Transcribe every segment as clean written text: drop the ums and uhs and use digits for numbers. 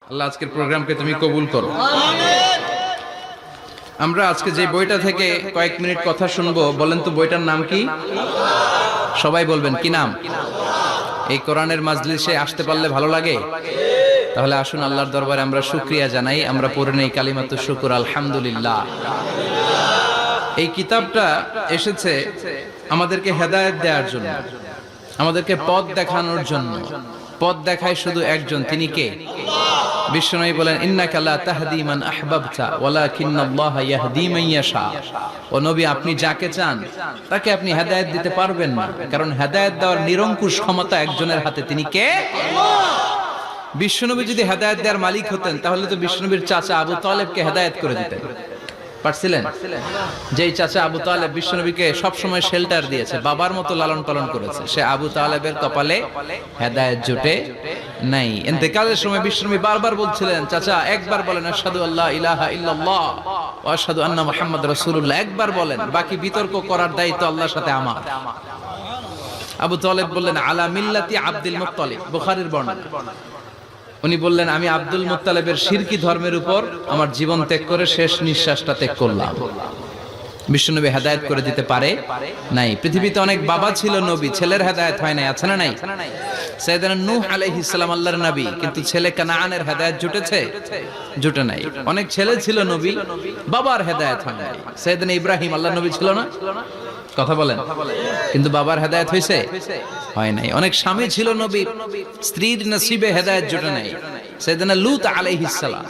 আল্লাহ আজকের প্রোগ্রামকে তুমি কবুল করো। আমরা আজকে যে বইটা থেকে কয়েক মিনিট কথা শুনবো, বলেন তো বইটার নাম কি? সবাই বলবেন কি নাম? এই কোরআনের মাজলিসে আসতে পারলে ভালো লাগে? তাহলে আসুন আল্লাহর দরবারে আমরা শুকরিয়া জানাই। আমরা পড়ে নেই কালিমাতুশ শুকর, আলহামদুলিল্লাহ। এই কিতাবটা এসেছে আমাদেরকে হেদায়েত দেওয়ার জন্য, আমাদেরকে পথ দেখানোর জন্য। পথ দেখায় শুধু একজন, তিনি কে? বিশ্বনবী বলেন, ইন্নাকা লা তাহদি মান আহবাবতা ওয়ালাকিন্নাল্লাহা ইয়াহদি মান ইয়াশা। ও নবী, আপনি যাকে চান তাকে আপনি হেদায়েত দিতে পারবেন না, কারণ হেদায়েত দেওয়ার নিরঙ্কুশ ক্ষমতা একজনের হাতে, তিনি কে? বিশ্বনবী যদি হেদায়েত দেওয়ার মালিক হতেন, তাহলে তো বিশ্বনবীর চাচা আবু তালেবকে হেদায়েত করে দিতেন পারছিলেন। যেই চাচা আবু তালেব বিশ্বনবীকে সবসময় শেল্টার দিয়েছে, বাবার মতো লালন পালন করেছে, সে আবু তালেবের কপালে হেদায়েত জুটে নাই। ইন্তেকালের সময় বিশ্বনবী বারবার বলছিলেন, চাচা একবার বলেন আশহাদু আল্লা ইলাহা ইল্লাল্লাহ ওয়া আশহাদু আন্না মুহাম্মাদুর রাসূলুল্লাহ, একবার বলেন, বাকি বিতর্ক করার দায়িত্ব আল্লাহর সাথে আমার। আবু তালেব বললেন, আলা মিল্লাতি আব্দুল মুত্তালিব, বুখারীর বর্ণনা। উনি বললেন, আমি আব্দুল মুত্তালিবের শিরকি ধর্মের উপর আমার জীবন ত্যাগ করে শেষ নিঃশ্বাসটা ত্যাগ করলাম। বিশ্বনবী হেদায়েত করে দিতে পারে নাই। পৃথিবীতে অনেক বাবা ছিল নবী, ছেলের হেদায়েত হয় নাই, আছে না নাই? সাইয়েদনা নূহ আলাইহিস সালাম আল্লাহর নবী, কিন্তু ছেলে কানানের হেদায়েত জুটেছে? জুটে নাই। অনেক ছেলে ছিল নবী, বাবার হেদায়েত হয় নাই। সাইয়েদনা ইব্রাহিম আল্লাহর নবী ছিল না? কথা বলেন, কিন্তু বাবার হেদায়েত হয়েছে? হয় নাই। অনেক স্বামী ছিল নবী, স্ত্রীর নসিবে হেদায়েত জুটে নাই। সাইয়েদনা লূত আলাইহিস সালাম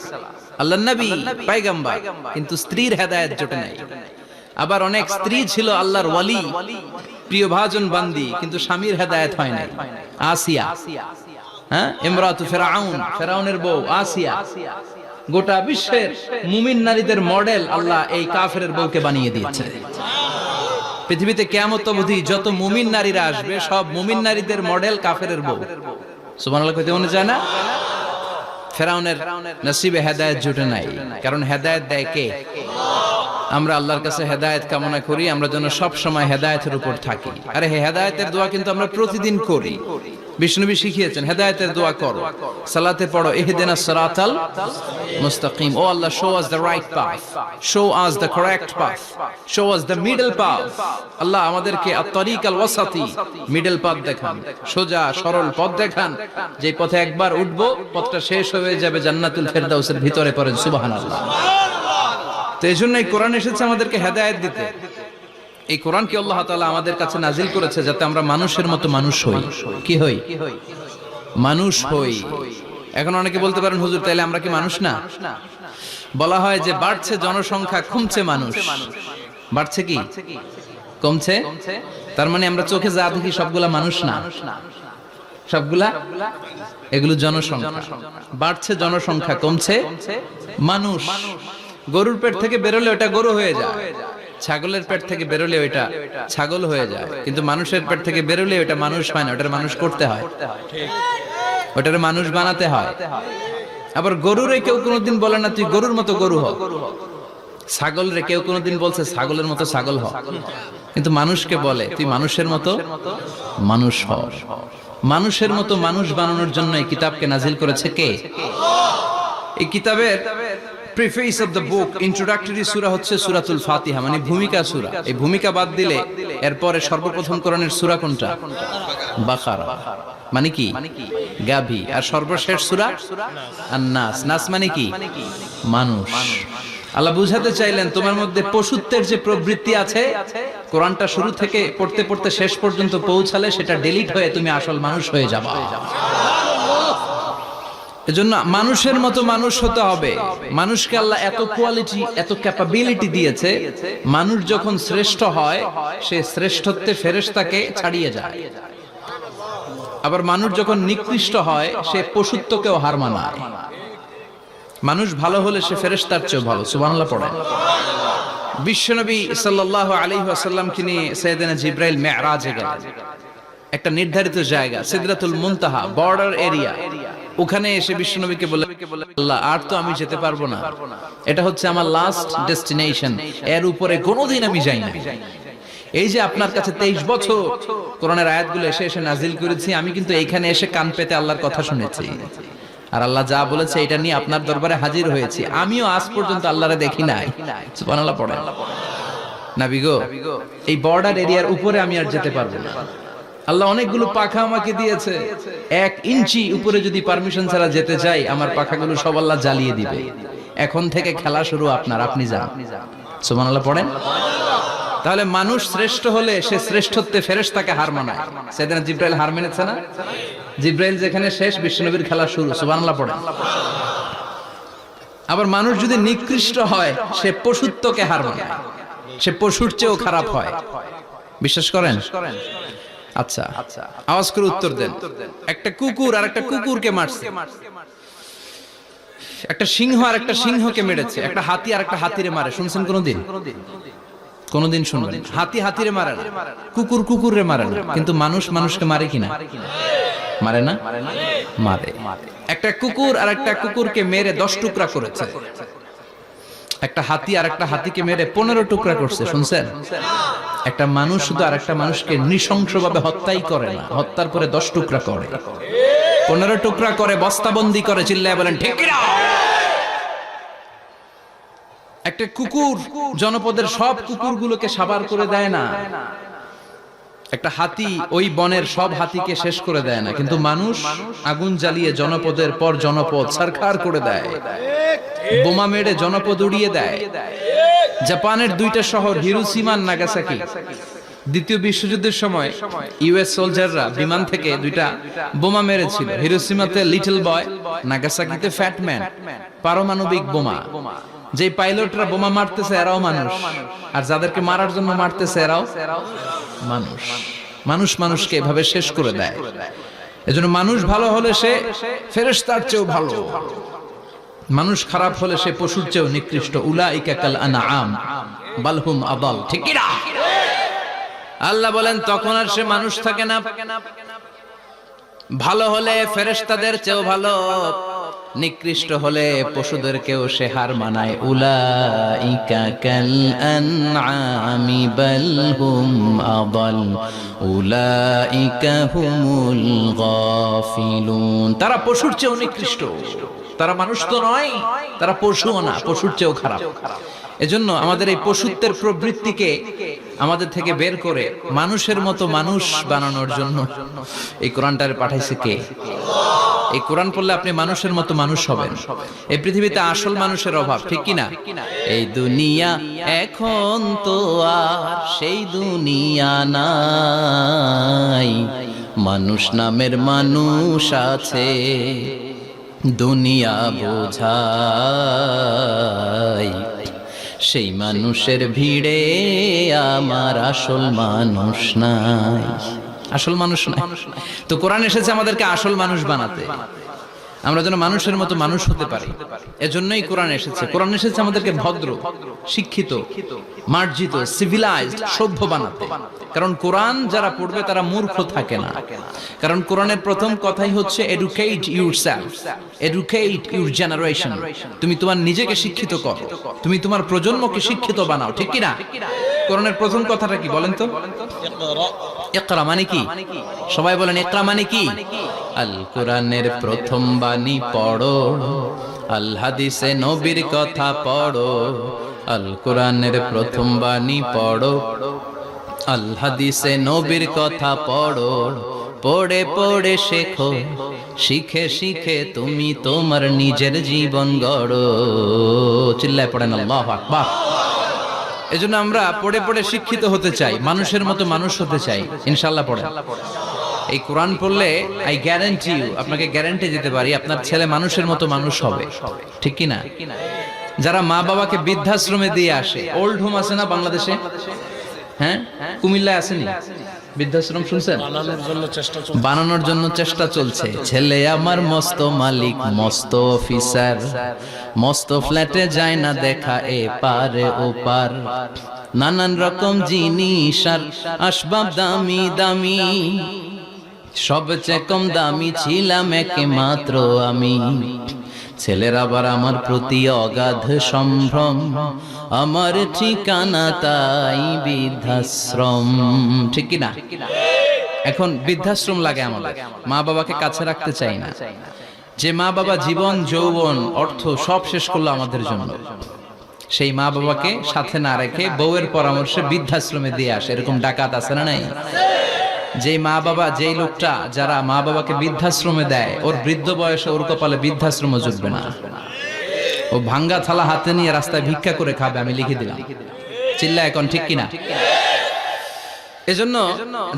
আল্লাহর নবী, পয়গম্বর, কিন্তু স্ত্রীর হেদায়েত জুটে নাই। আবার অনেক স্ত্রী ছিল আল্লাহর ওয়ালি, প্রিয় ভাজন বান্দি, কিন্তু স্বামীর হেদায়েত হয় নাই। আসিয়া, হ্যাঁ, ইমরাতু ফিরাউন, ফিরাউনের বউ আসিয়া। গোটা বিশ্বের মুমিন নারীদের মডেল আল্লাহ এই কাফেরের বউকে বানিয়ে দিয়েছে। পৃথিবীতে কিয়ামত অবধি যত মুমিন নারীরা আসবে, সব মুমিন নারীদের মডেল কাফেরের বউ। সুবহানাল্লাহ কইতে মনে যায় না? ফিরাউনের নসিবে হেদায়েত জুটে নাই, কারণ হেদায়েত দেয় কে? আমরা আল্লাহর কাছে হেদায়েত কামনা করি, আমরা যেন সব সময় হেদায়েতের উপর থাকি। আরে হেদায়েতের দোয়া কিন্তু আমরা প্রতিদিন করি। বিষ্ণুনবী শিখিয়েছেন, হেদায়েতের দোয়া করো, সালাতে পড়ো, ইহদিনাস সিরাতাল মুস্তাকিম। ও Allah, show us the right path, show us the correct path, show us the middle path. Allah আমাদেরকে আত-তারিক আল-ওয়াসাতি, মিডল পাথ দেখান, সোজা সরল পথ দেখান, যে পথে একবার উঠবো পথটা শেষ হয়ে যাবে জান্নাতুল ফেরদাউসের ভিতরে। পড়েন সুবহানাল্লাহ। তো এই জন্য এই কোরআন এসেছে আমাদেরকে হেদায়েত দিতে। এই কোরআনকে আল্লাহ তাআলা আমাদের কাছে নাজিল করেছে যাতে আমরা মানুষের মতো মানুষ হই। কি হই? মানুষ হই। এখন অনেকে বলতে পারেন, হুজুর তাইলে আমরা কি মানুষ না? বলা হয় যে বাড়ছে জনসংখ্যা, কমছে মানুষ। বাড়ছে কি কমছে? তার মানে আমরা চোখে যা দেখি সবগুলা মানুষ না, সবগুলা এগুলো জনসংখ্যা। বাড়ছে জনসংখ্যা, কমছে মানুষ। গরুর পেট থেকে বেরোলে ওটা গরু হয়ে যায়, ছাগলের পেট থেকে বেরোলে ওইটা ছাগল হয়ে যায়, কিন্তু মানুষের পেট থেকে বেরোলে ওটা মানুষ হয় না, ওটার মানুষ করতে হয়, ওটার মানুষ বানাতে হয়। আবার গরুরে কেউ কোনোদিন বলে না তুই গরুর মতো গরু হ, ছাগল রে কেউ কোনোদিন বলছে ছাগলের মতো ছাগল হ, কিন্তু মানুষকে বলে তুই মানুষের মতো মানুষ হ। মানুষের মতো মানুষ বানানোর জন্য এই কিতাবকে নাজিল করেছে কে? এই কিতাবের preface of the book, introductory সূরা হচ্ছে সূরাতুল ফাতিহা, মানে ভূমিকা সূরা। এই ভূমিকা বাদ দিলে এরপরে সর্বপ্রথম কোরআনের সূরা কোনটা? বাকারা, মানে কি? গাভী। আর সর্বশেষ সূরা আন-নাস। নাস মানে কি? মানুষ। আল্লাহ বুঝাতে চাইলেন তোমার মধ্যে পশুত্বের যে প্রবৃত্তি আছে, কোরআনটা শুরু থেকে পড়তে পড়তে শেষ পর্যন্ত পৌঁছালে সেটা ডিলিট হয়ে তুমি আসল মানুষ হয়ে যাবা। এজন্য মানুষের মতো মানুষ হতে হবে। মানুষকে আল্লাহ এত কোয়ালিটি, এত ক্যাপাবিলিটি দিয়েছে, মানুষ যখন শ্রেষ্ঠ হয় সে শ্রেষ্ঠত্বে ফেরেশতাকে ছাড়িয়ে যায়। আবার মানুষ যখন নিকৃষ্ট হয় সে পশুত্বকেও হার মানায়। মানুষ ভালো হলে সে ফেরেশতার চেয়েও ভালো। সুবহানাল্লাহ পড়েন। বিশ্বনবী সাল্লাল্লাহু আলাইহি ওয়াসাল্লামকে নিয়ে সাইয়েদনা জিবরাইল মিরাজে গেলেন। একটা নির্ধারিত জায়গা, সিদরাতুল মুনতাহা, বর্ডার এরিয়া। ওখানে এসে বিশ্বনবীকে বলে, আল্লাহ আর তো আমি যেতে পারবো না, এটা হচ্ছে আমার লাস্ট ডেস্টিনেশন, এর উপরে কোনোদিন আমি যাই না। এই যে আপনার কাছে 23 বছর কোরআনের আয়াতগুলো এসে এসে নাজিল করেছি, আমি কিন্তু এইখানে এসে কান পেতে আল্লাহর কথা শুনেছি। আর আল্লাহ যা বলেছে এটা নিয়ে আপনার দরবারে হাজির হয়েছি, আমিও আজ পর্যন্ত আল্লাহরে দেখি নাই। সুবহানাল্লাহ পড়েন। নবী গো, এই বর্ডার এরিয়ার উপরে আমি আর যেতে পারবো না। আল্লাহ অনেকগুলো পাখা আমাকে দিয়েছে, 1 ইঞ্চি উপরে যদি পারমিশন ছাড়া যেতে চাই, আমার পাখাগুলো সব আল্লাহ জ্বালিয়ে দিবে। এখন থেকে খেলা শুরু আপনার, আপনি যান। সুবহানাল্লাহ পড়েন। তাহলে মানুষ শ্রেষ্ঠ হলে সে শ্রেষ্ঠত্বে ফেরেশতাকে হার মানায়। সেদিন জিব্রাইল হার মেনেছে না? জিব্রাইল যেখানে শেষ, বিশ্বনবীর খেলা শুরু। সুবহানাল্লাহ পড়েন। আবার মানুষ যদি নিকৃষ্ট হয়, সে পশুত্বকে হার মানায়, সে পশুর চেয়েও খারাপ হয়। বিশ্বাস করেন? আচ্ছা, আওয়াজ করে উত্তর দেন। একটা কুকুর আর একটা কুকুরকে মারছে, একটা সিংহ আর একটা সিংহকে মেরেছে, একটা হাতি আর একটা হাতিরে মারে। শুনছেন কোনদিন? কোনদিন শুনবেন? হাতি হাতিরে মারে না, কুকুর কুকুরে মারে না, কিন্তু মানুষ মানুষকে মারে কিনা? মারে না? মারে। একটা কুকুর আর একটা কুকুরকে মেরে 10 টুকরা করেছে, একটা হাতি আর একটা হাতিকে মেরে 15 টুকরা করছে। শুনছেন? একটা মানুষ শুধু আর একটা মানুষকে নৃশংসভাবে হত্যাই করে না, হত্যার পরে 10 টুকরা করে, 15 টুকরা করে, বস্তাবন্দি করে। চিল্লায় বলেন ঠিক কিনা? একটা কুকুর জনপদের সব কুকুরগুলোকে সাবার করে দেয় না, একটা হাতি ওই বনের সব হাতিকে শেষ করে দেয় না, কিন্তু মানুষ আগুন জ্বালিয়ে জনপদের পর জনপদ ছারখার করে দেয়, বোমা মেরে জনপদ উড়িয়ে দেয়। জাপানের 2টা শহর হিরোশিমা আর নাগাসাকি, দ্বিতীয় বিশ্বযুদ্ধের সময় ইউএস সোলজাররা বিমান থেকে 2টা বোমা মেরেছিল। হিরোশিমাতে লিটল বয়, নাগাসাকিতে ফ্যাট ম্যান। পারমাণবিক বোমা। যে পাইলটরা বোমা মারতেছে এরাও মানুষ, আর যাদেরকে মারার জন্য মারতেছে এরাও মানুষ। মানুষ মানুষকে এভাবে শেষ করে দেয়। এজন্য মানুষ ভালো হলে সে ফেরেশতার চেয়েও ভালো, মানুষ খারাপ হলে সে পশুর চেয়েও নিকৃষ্ট। উলাইকা কাল আনআম বাল হুম আদাল। ঠিক কি না? আল্লাহ বলেন তখন আর সে মানুষ থাকে না। ভালো হলে ফেরেশতাদের চেয়েও ভালো, নিকৃষ্ট হলে পশুদেরকেও সে হার মানায়। উলাইকা কাল আনআমি বাল হুম আদাল উলাইকা হুমুল গাফিলুন। তারা পশুর চেয়েও নিকৃষ্ট, তারা মানুষ তো নয়, তারা পশুও না, পশুর চেয়েও খারাপ। এজন্য আমাদের এই পশুত্বের প্রবৃত্তিকে আমাদের থেকে বের করে মানুষের মতো মানুষ বানানোর জন্য এই কোরআনটারে পাঠাইছে কে? এই কোরআন পড়লে আপনি মানুষের মতো মানুষ হবেন। এই পৃথিবীতে আসল মানুষের অভাব, ঠিক কি না? এই দুনিয়া এখন তো আর সেই দুনিয়া নাই, মানুষ নামের মানুষ আছে, দুনিয়া বোঝাই। সেই মানুষের ভিড়ে আমার আসল মানুষ নাই, আসল মানুষ নাই। তো কোরআন এসেছে আমাদেরকে আসল মানুষ বানাতে, আমরা যেন মানুষের মতো মানুষ হতে পারি। এজন্যই কোরআন এসেছে। কোরআন এসেছে আমাদেরকে ভদ্র, শিক্ষিত, মার্জিত, সিভিলাইজড, সভ্য বানাতে। কারণ কোরআন যারা পড়বে তারা মূর্খ থাকে না। কারণ কোরআনের প্রথম কথাই হচ্ছে educate yourself, educate your generation. তুমি তোমার নিজেকে শিক্ষিত করো, তুমি তোমার প্রজন্মকে শিক্ষিত বানাও। ঠিক কি না? কোরআনের প্রথম কথাটা কি বলেন তো? ইকরা মানে কি? সবাই বলেন ইকরা মানে কি? আল কোরআনের প্রথম বাণী পড়ো, আল হাদিসে নবীর কথা পড়ো। আল কোরআনের প্রথম বাণী পড়ো, আল হাদিসে নবীর কথা পড়ো। পড়ে পড়ে শেখো, শিখে শিখে তুমি তোমার নিজের জীবন গড়ো। চিল্লায় পড়েন আল্লাহু আকবার। এজন্য আমরা পড়ে পড়ে শিক্ষিত হতে চাই, মানুষের মতো মানুষ হতে চাই। ইনশাআল্লাহ পড়েন। এই কোরআন পড়লে আই গ্যারান্টি ইউ, আপনাকে গ্যারান্টি দিতে পারি আপনার ছেলে মানুষের মতো মানুষ হবে। ঠিক কি না? যারা মা বাবাকে বৃদ্ধাশ্রমে দিয়ে আসে, ওল্ড হোম আছে না বাংলাদেশে? হ্যাঁ, কুমিল্লায় আসেনি বৃদ্ধাশ্রম? শুনছেন? বানানোর জন্য চেষ্টা চলছে। ছেলে আমার মস্ত মালিক, মস্ত অফিসার, মস্ত ফ্ল্যাটে যায় না দেখা এ পারে ও পার। নানান রকম জিনিস আর আসবাব দামি দামি, সবচেয়ে কম দামি ছিলাম একমাত্র আমি। ছেলের আবার আমার প্রতি অগাধ সম্ভ্রম, আমার ঠিকানা তাই বৃদ্ধাশ্রম। ঠিক কি না? এখন বৃদ্ধাশ্রম লাগে আমাদের, মা বাবাকে কাছে রাখতে চাই না। যে মা বাবা জীবন যৌবন অর্থ সব শেষ করলো আমাদের জন্য, সেই মা বাবাকে সাথে না রেখে বউয়ের পরামর্শে বৃদ্ধাশ্রমে দিয়ে আসে, এরকম ডাকাত আছে না নাই? যেই মা বাবা, যেই লোকটা যারা মা বাবাকে বৃদ্ধাশ্রমে দেয়, ওর বৃদ্ধ বয়সে ওর কপালে বৃদ্ধাশ্রম জুটবে না। ও ভাঙ্গা থালা হাতে নিয়ে রাস্তায় ভিক্ষা করে খাবে, আমি লিখে দিলাম। চিল্লা এখন ঠিক কিনা? এজন্য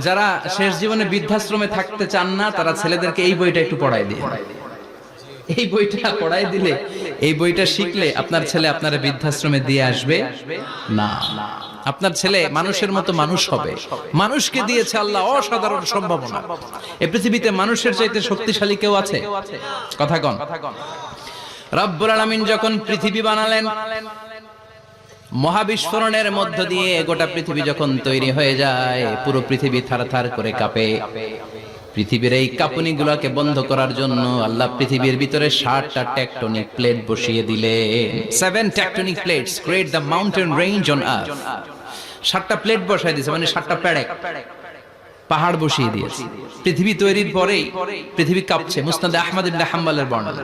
যারা শেষ জীবনে বৃদ্ধাশ্রমে থাকতে চান না, তারা ছেলেদেরকে এই বইটা একটু পড়াই দিয়ে, এই বইটা পড়াই দিলে, এই বইটা শিখলে আপনার ছেলে আপনার বৃদ্ধাশ্রমে দিয়ে আসবে না। আপনার ছেলে মানুষের মতো মানুষ হবে। মানুষকে দিয়েছে আল্লাহ অসাধারণ সম্ভাবনা। এই পৃথিবীতে মানুষের চাইতে শক্তিশালী কেউ আছে? কথা কন। রব্বুল আলামিন যখন পৃথিবী বানালেন, মহাবিস্ফোরণের মধ্য দিয়ে গোটা পৃথিবী যখন তৈরি হয়ে যায়, পুরো পৃথিবী থারথার করে কাঁপে। পৃথিবীর এই কাঁপুনিগুলোকে বন্ধ করার জন্য আল্লাহ পৃথিবীর ভিতরে 7টা টেকটনিক প্লেট বসিয়ে দিলেন। 7 tectonic plates create the mountain range on earth. 7টা প্লেট বসাই দিয়েছে, মানে 7টা পেরেক, পাহাড় বসিয়ে দিয়েছে। পৃথিবী তৈরির পরেই পৃথিবী কাঁপছে। মুসনাদে আহমদ ইবনে হাম্বলের বর্ণনা,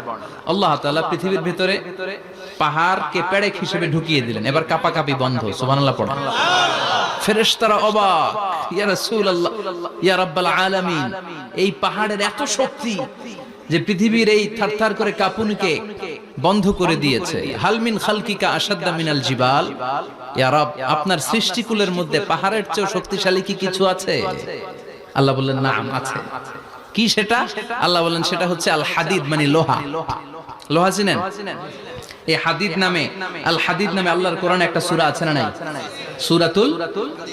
আল্লাহ তাআলা পৃথিবীর ভিতরে পাহাড়কে পেরেক হিসেবে ঢুকিয়ে দিলেন। এবার কাঁপাকাঁপি বন্ধ। সুবহানাল্লাহ পড়েন। ফেরেশতারা অবাক, ইয়া রাসূলুল্লাহ, ইয়া রাব্বাল আলামিন, এই পাহাড়ের এত শক্তি যে পৃথিবীর এই থারথার করে কাঁপুনিকে বন্ধ করে দিয়েছে। হাল মিন খালকিকা আশাদ্দা মিনাল জিবাল, ইয়া রব, আপনার সৃষ্টিকুলের মধ্যে পাহাড়ের চেয়ে শক্তিশালী কি কিছু আছে? আল্লাহ বললেন নাম আছে। কি সেটা? আল্লাহ বললেন সেটা হচ্ছে আল হাদিদ, মানে লোহা। লোহা চিনেন? এই হাদিদ নামে, আল হাদিদ নামে আল্লাহর কোরআনে একটা সূরা আছে না নাই? সূরাতুল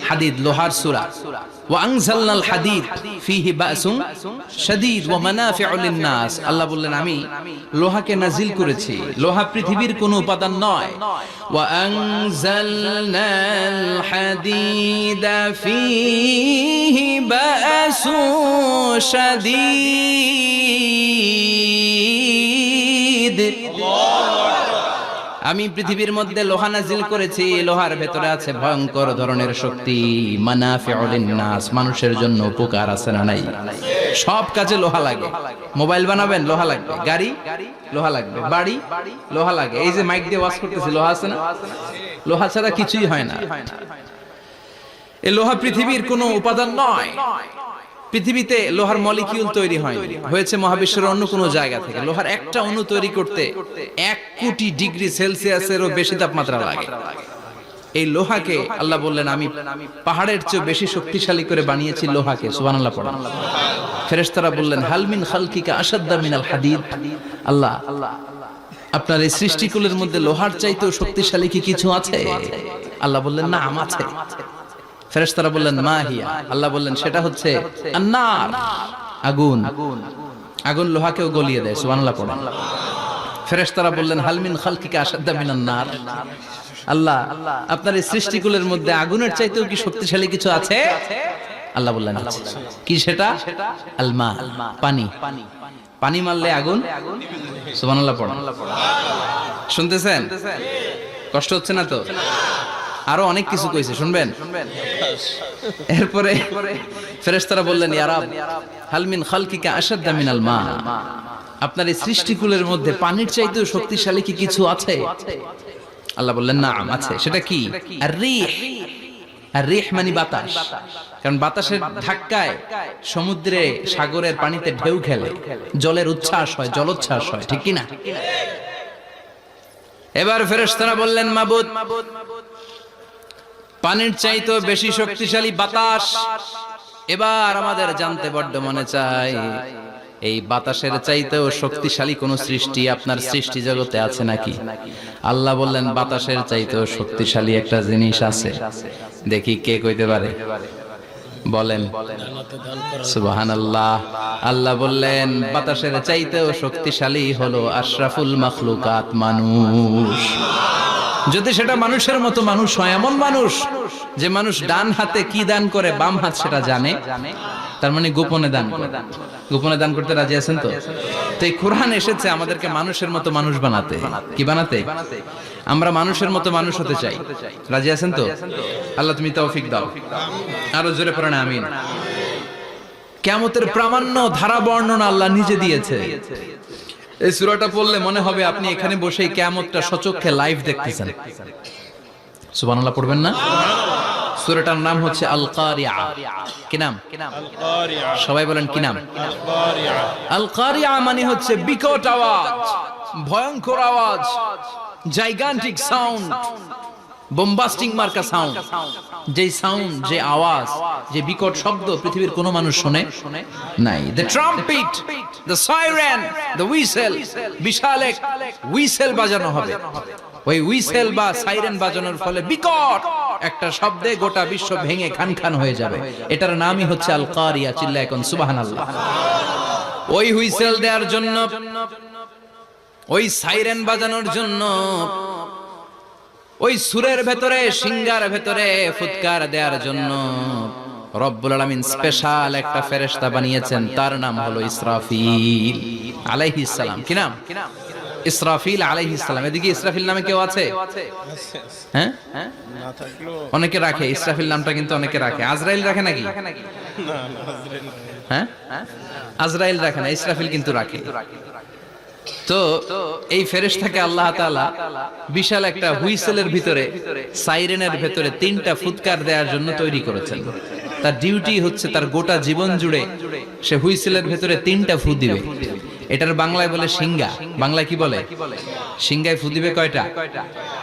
হাদিদ, লোহার সূরা। ওয়া আনজালনাল হাদিদ ফীহি বাসুন শাদীদ ওয়া মানাফিউ লিন-নাস। আল্লাহ বললেন আমি লোহাকে নাজিল করেছি। লোহা পৃথিবীর কোনো উপাদান নয়। ওয়া আনজালনাল হাদিদা ফীহি বাসুন শাদীদ। আমি পৃথিবীর মধ্যে লোহা নাজিল করেছি। লোহার ভেতরে আছে ভয়ঙ্কর ধরনের শক্তি। মানাফিউ লিন-নাস, মানুষের জন্য উপকার আছে না নাই? সব কাজে লোহা লাগে। মোবাইল বানাবেন, লোহা লাগবে। গাড়ি, লোহা লাগবে। বাড়ি, লোহা লাগে। এই যে মাইক দিয়ে ওয়াজ করতেছি, লোহা আছে না? লোহা ছাড়া কিছুই হয় না। এই লোহা পৃথিবীর কোনো উপাদান নয়। পৃথিবীতে লোহার মলিকিউল তৈরি হয়নি, হয়েছে মহাবিশ্বের অন্য কোনো জায়গা থেকে। লোহার একটা অণু তৈরি করতে 1 কোটি ডিগ্রি সেলসিয়াসেরও বেশি তাপমাত্রা লাগে। এই লোহাকে আল্লাহ বললেন আমি পাহাড়ের চেয়ে বেশি শক্তিশালী করে বানিয়েছি লোহাকে। সুবহানাল্লাহ পড়েন। ফেরেশতারা বললেন হাল মিন খালকিকা আশাদ্দা মিনাল হাদিদ। আল্লাহ, আপনার এই সৃষ্টিকুলের মধ্যে লোহার চাইতেও শক্তিশালী কি কিছু আছে? আল্লাহ বললেন নাম আছে। ফেরেশতারা বললেন মা হিয়া। আল্লাহ বললেন সেটা হচ্ছে আন-নার, আগুন। আগুন লোহাকেও গলিয়ে দেয়। সুবহানাল্লাহ পড়েন। ফেরেশতারা বললেন হাল মিন খালকিকা আশাদ্দা মিনান নার। আল্লাহ, আপনার এই সৃষ্টিকুলের মধ্যে আগুনের চাইতেও কি শক্তিশালী কিছু আছে? আল্লাহ বললেন আছে। কি সেটা? আল মা, পানি। পানি মারলে আগুন। সুবহানাল্লাহ পড়েন। শুনতেছেন? কষ্ট হচ্ছে না তো? আরো অনেক কিছু কইছে, শুনবেন? এরপরে ফেরেশতারা বললেন ইয়া রাব, হাল মিন খালকিকা আশাদ্দা মিনাল মা, আপনার এই সৃষ্টিকুলের মধ্যে পানির চাইতেও শক্তিশালী কি কিছু আছে? আল্লাহ বললেন নাম আছে। সেটা কি? আর-রিহ। আর-রিহ মানে বাতাস। কারণ বাতাসের ধাক্কায় সমুদ্রে, সাগরের পানিতে ঢেউ খেলে, জলের উচ্ছ্বাস হয়, জলোচ্ছ্বাস হয়, ঠিক কি না? এবার ফেরেশতারা বললেন মাবুদ, পানির চাইতেও বেশি শক্তিশালী বাতাস। এবার আমাদের জানতে বড্ড মনে চায়, এই বাতাসের চাইতেও শক্তিশালী কোন সৃষ্টি আপনার সৃষ্টি জগতে আছে নাকি? আল্লাহ বললেন বাতাসের চাইতেও শক্তিশালী একটা জিনিস আছে। দেখি কে কইতে পারে? বলেন। সুবহানাল্লাহ। আল্লাহ বললেন বাতাসের চাইতেও শক্তিশালী হলো আশরাফুল মাখলুকাত, মানুষ। যদি সেটা মানুষের মতো মানুষ হয়, এমন মানুষ যে মানুষ ডান হাতে কি দান করে বাম হাত সেটা জানে, তার মানে গোপনে দান করে। গোপনে দান করতে রাজি আছেন তো? তো এই কোরআন এসেছে আমাদেরকে মানুষের মতো মানুষ বানাতে। কি বানাতে? আমরা মানুষের মতো মানুষ হতে চাই। রাজি আছেন তো? আল্লাহ তুমি তৌফিক দাও। আরো জোরে পড়েন আমিন। কিয়ামতের প্রামাণ্য ধারা বর্ণনা আল্লাহ নিজে দিয়েছে। এই সূরাটা পড়লে মনে হবে আপনি এখানে বসেই কিয়ামতটা সচক্ষে লাইভ দেখতেছেন। সুবহানাল্লাহ পড়বেন না? সূরাটার নাম হচ্ছে আল কারিআ। কি নাম? আল কারিআ। সবাই বলেন কি নাম? আল কারিআ। আল কারিআ মানে হচ্ছে বিকট আওয়াজ, ভয়ঙ্কর আওয়াজ, জাইগান্টিক সাউন্ড, বোম্বাস্টিং মার্কা সাউন্ড। যে সাউন্ড, যে আওয়াজ, যে বিকট শব্দ পৃথিবীর কোনো মানুষ শুনে নাই। The trumpet, the siren, the whistle, বিশাল এক হুইসেল বাজানো হবে। ওই হুইসেল বা সাইরেন বাজানোর ফলে বিকট একটা শব্দে গোটা বিশ্ব ভেঙে খান খান হয়ে যাবে। এটার নামই হচ্ছে আল কারিয়া। চিল্লায় এখন সুবহানাল্লাহ। ওই হুইসেল দেওয়ার জন্য, ওই সাইরেন বাজানোর জন্য, ওই সুরের ভেতরে, সিঙ্গার ভেতরে ফুৎকার দেওয়ার জন্য রব্বুল আলামিন স্পেশাল একটা ফেরেশতা বানিয়েছেন। তার নাম হলো ইসরাফিল আলাইহিস সালাম। কি নাম? ইসরাফিল আলাইহিস সালাম। এদিকে ইসরাফিল নামে কেউ আছে? হ্যাঁ, না থাকলো অনেকে রাখে ইসরাফিল নামটা, কিন্তু অনেকে রাখে। আজরাইল রাখে নাকি? না না হাজরেন। হ্যাঁ, আজরাইল রাখে না, ইসরাফিল কিন্তু রাখে। তো এই ফেরেশতাকে আল্লাহ তাআলা বিশাল একটা হুইসেলের ভিতরে, সাইরেনের ভিতরে তিনটা ফুৎকার দেওয়ার জন্য তৈরি করেছেন। তার ডিউটি হচ্ছে তার গোটা জীবন জুড়ে সে হুইসেলের ভিতরে তিনটা ফু দিবে। এটার বাংলায় বলে সিঙ্গা। বাংলায় কি বলে? সিঙ্গায় ফু দিবে কয়টা?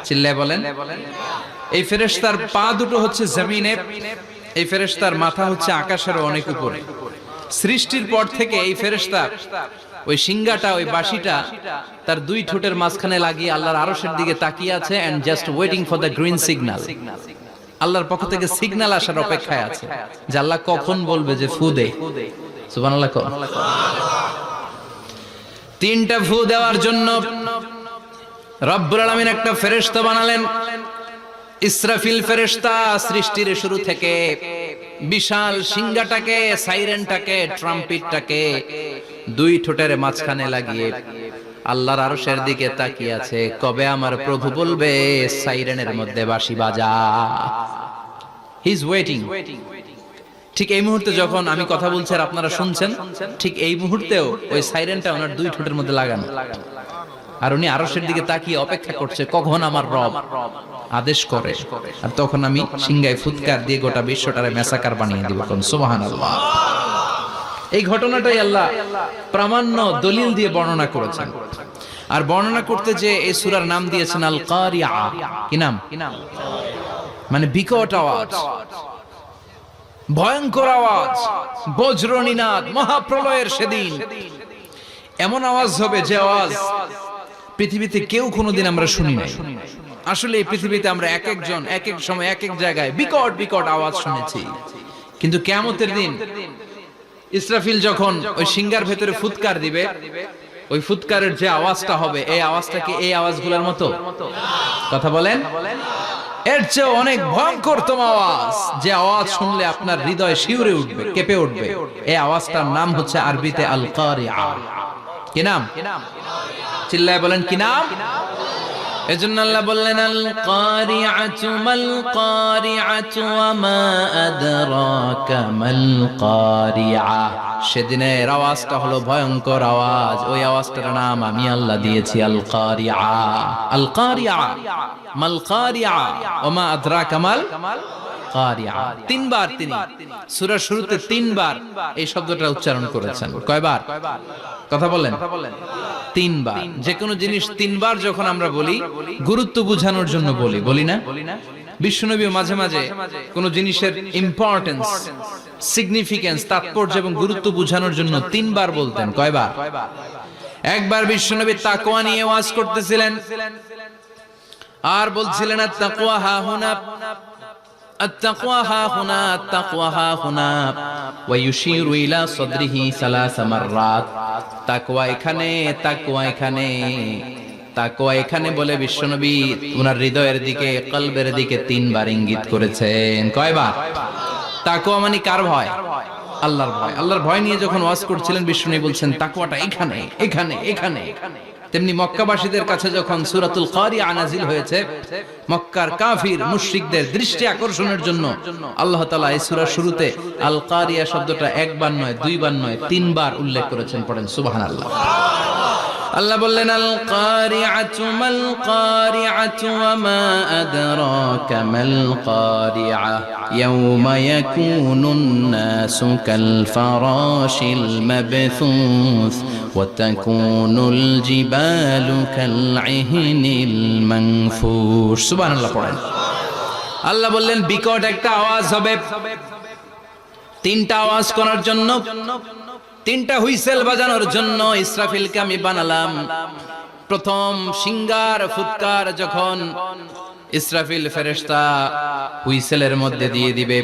চিল্লায় বলেন। এই ফেরেশতার পা দুটো হচ্ছে জমিনে, এই ফেরেশতার মাথা হচ্ছে আকাশের অনেক উপরে। সৃষ্টির পর থেকে এই ফেরেশতা ওই সিঙ্গাটা, ওই বাঁশিটা তার দুই ঠোঁটের মাঝখানে লাগিয়ে আল্লাহর আরশের দিকে তাকিয়ে আছে, and just waiting for the green signal. আল্লাহর পক্ষ থেকে সিগন্যাল আসার অপেক্ষায় আছে যে আল্লাহ কখন বলবে যে ফু দে। সুবহানাল্লাহ। তিনটা ফু দেওয়ার জন্য রব্বুল আলামিন একটা ফেরেশতা বানালেন, ইসরাফিল ফেরেশতা। সৃষ্টির শুরু থেকে বিশাল সিঙ্গাটাকে, সাইরেনটাকে, ট্রাম্পিটটাকে দুই ঠোঁটের মাঝখানে লাগিয়ে আল্লাহর আরশের দিকে তাকিয়ে আছে, কবে আমার প্রভু বলবে সাইরেনের মধ্যে বাঁশি বাজা। He is waiting. ঠিক এই মুহূর্তে যখন আমি কথা বলছি আর আপনারা শুনছেন, ঠিক এই মুহূর্তেও ওই সাইরেনটা ওনার দুই ঠোঁটের মধ্যে লাগানো, আর উনি আরশের দিকে তাকিয়ে অপেক্ষা করছে কখন আমার রব আদেশ করে, আর তখন আমি সিঙ্গায় ফুৎকার দিয়ে গোটা বিশ্বটারে মেসাকার বানিয়ে দিব। সুবহানাল্লাহ। এই ঘটনাটাই আল্লাহ প্রামাণ্য দলিল দিয়ে বর্ণনা করেছেন। আর বর্ণনা করতে যে এই সূরার নাম দিয়েছেন আল কারিআ। কি নাম? মানে বিকট আওয়াজ, ভয়ঙ্কর আওয়াজ, বজ্রনিনাদ, মহাপ্রলয়ের সেদিন এমন আওয়াজ হবে যে আওয়াজ পৃথিবীতে কেউ কোনোদিন আমরা শুনি নাই। আসলে এই পৃথিবীতে আমরা এক একজন এক এক সময় এক এক জায়গায় বিকট বিকট আওয়াজ শুনেছি, কিন্তু কিয়ামতের দিন ইসরাফিল যখন ওই সিঙ্গার ভেতরে ফুৎকার দিবে, ওই ফুৎকারের যে আওয়াজটা হবে, এই আওয়াজটা কি এই আওয়াজগুলোর মতো? কথা বলেন। এর চেয়ে অনেক ভয়ঙ্করতম আওয়াজ, যে আওয়াজ শুনলে আপনার হৃদয় শিউরে উঠবে, কেঁপে উঠবে। এই আওয়াজটার নাম হচ্ছে আরবিতে আল কারিআ। কি নাম? চিল্লায় বলেন কি নাম? এজন্য আল্লাহ বললেন আল কারিআতু মাল কারিআতু ওয়া মা আদরাকা মাল কারিআ। সেদিনের আওয়াজটা হলো ভয়ঙ্কর আওয়াজ। ওই আওয়াজটার নাম আমি আল্লাহ দিয়েছি আল কারিআ। আল কারিআ মাল কারিআ ওয়া মা আদরাকা মাল কারিআ। তিনবার তিনি সূরার শুরুতে তিনবার এই শব্দটা উচ্চারণ করেছেন। কয়বার? কথা বলেন। তিনবার। যে কোনো জিনিস তিনবার যখন আমরা বলি, গুরুত্ব বোঝানোর জন্য বলি, বলি না? বিশ্বনবী মাঝে মাঝে কোন জিনিসের ইম্পর্টেন্স, সিগনিফিকেন্স, তাৎপর্য এবং গুরুত্ব বোঝানোর জন্য তিনবার বলতেন। কয়বার? একবার বিশ্বনবী তাকওয়া নিয়ে ওয়াজ করতেছিলেন আর বলছিলেন আত-তাকওয়া হা হুনা, التقوى ها هنا، التقوى ها هنا، ويشير إلى صدره ثلاث مرات। তাকওয়া এখানে, তাকওয়া এখানে, তাকওয়া এখানে বলে বিশ্বনবী ওনার হৃদয়ের দিকে, কলবের দিকে তিনবার ইঙ্গিত করেছেন। কয়বার? তাকওয়া মানে কার ভয়? আল্লাহর ভয়। আল্লাহর ভয় নিয়ে যখন ওয়াজ করছিলেন বিশ্বনবী বলছেন তাকওয়াটা এখানে, এখানে, এখানে। তেমনি মক্কাবাসীদের কাছে যখন সূরাতুল কারিআ নাজিল হয়েছে, মক্কার কাফির মুশরিকদের দৃষ্টি আকর্ষণের জন্য আল্লাহ তাআলা এই সূরার শুরুতে আল কারিআ শব্দটা একবার নয়, দুইবার নয়, তিনবার উল্লেখ করেছেন। পড়েন সুবহানাল্লাহ। আল্লাহ বললেন আল কারিআতু মাল কারিআতু ওয়া মা আদরাকা মাল কারিআ ইয়াওমা ইয়াকুনুন নাসু কাল ফারাশিল মাবথুস ওয়া তাকুনুল জিবালু কাল ইহনিল মানফুশ। সুবহানাল্লাহ পড়েন। আল্লাহ বললেন বিকট একটা আওয়াজ হবে, তিনটা আওয়াজ করার জন্য, তিনটা হুইসেল বাজানোর জন্য ইসরাফিলকে আমি বানালাম। প্রথম সিঙ্গার ফুৎকার যখন ইসরাফিল ফেরেশতা হুইসেলের মধ্যে দিয়ে দিবে,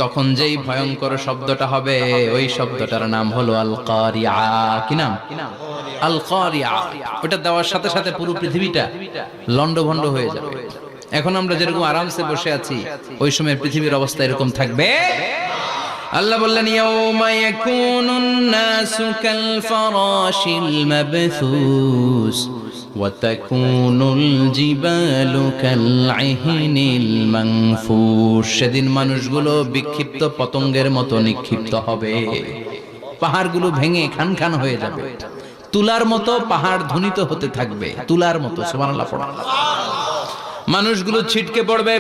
তখন যেই ভয়ঙ্কর শব্দটা হবে ওই শব্দটার নাম হলো আল কারিআ। কি নাম? আল কারিআ। ওটা দেওয়ার সাথে সাথে পুরো পৃথিবীটা লন্ডভন্ড হয়ে যাবে। এখন আমরা যেরকম আরামসে বসে আছি, ওই সময় পৃথিবীর অবস্থা এরকম থাকবে। আল্লাহ বললেন ইয়াউমা ইয়াকুনুন নাসু কাল ফারাশিল মাবথুস ওয়া তাকুনুল জিবালু কাল ইহনিল মানফুশ। সেদিন মানুষগুলো বিক্ষিপ্ত পতঙ্গের মতো নিক্ষিপ্ত হবে, পাহাড়গুলো ভেঙে খান খান হয়ে যাবে, তুলার মতো পাহাড় ধ্বনিত হতে থাকবে, তুলার মতো। সুবহানাল্লাহ পড়া। মানুষগুলো ছিটকে পড়বে।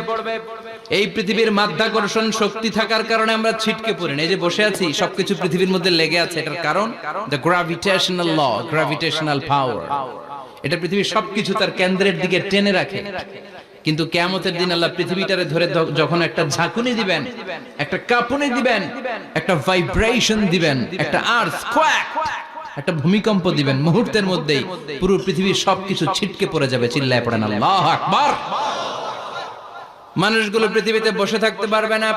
এই পৃথিবীর মাধ্যাকর্ষণ শক্তি থাকার কারণে আমরা ছিটকে পড়ি না। এই যে বসে আছি, সবকিছু পৃথিবীর মধ্যে লেগে আছে। এটার কারণ দ্য গ্র্যাভিটেশনাল ল, গ্র্যাভিটেশনাল পাওয়ার। এটা পৃথিবীর সবকিছু তার কেন্দ্রের দিকে টেনে রাখে। কিন্তু কিয়ামতের দিন আল্লাহ পৃথিবীটারে ধরে যখন একটা ঝাঁকুনি দিবেন, একটা কাঁপুনি দিবেন, একটা ভাইব্রেশন দিবেন, একটা আর্থকোয়েক, একটা ভূমিকম্প দিবেন, মুহূর্তের মধ্যেই পুরো পৃথিবীর সবকিছু ছিটকে পড়ে যাবে। চিল্লায় পড়েন আল্লাহু আকবার। মানুষগুলো পৃথিবীতে বসে থাকতে পারবে না,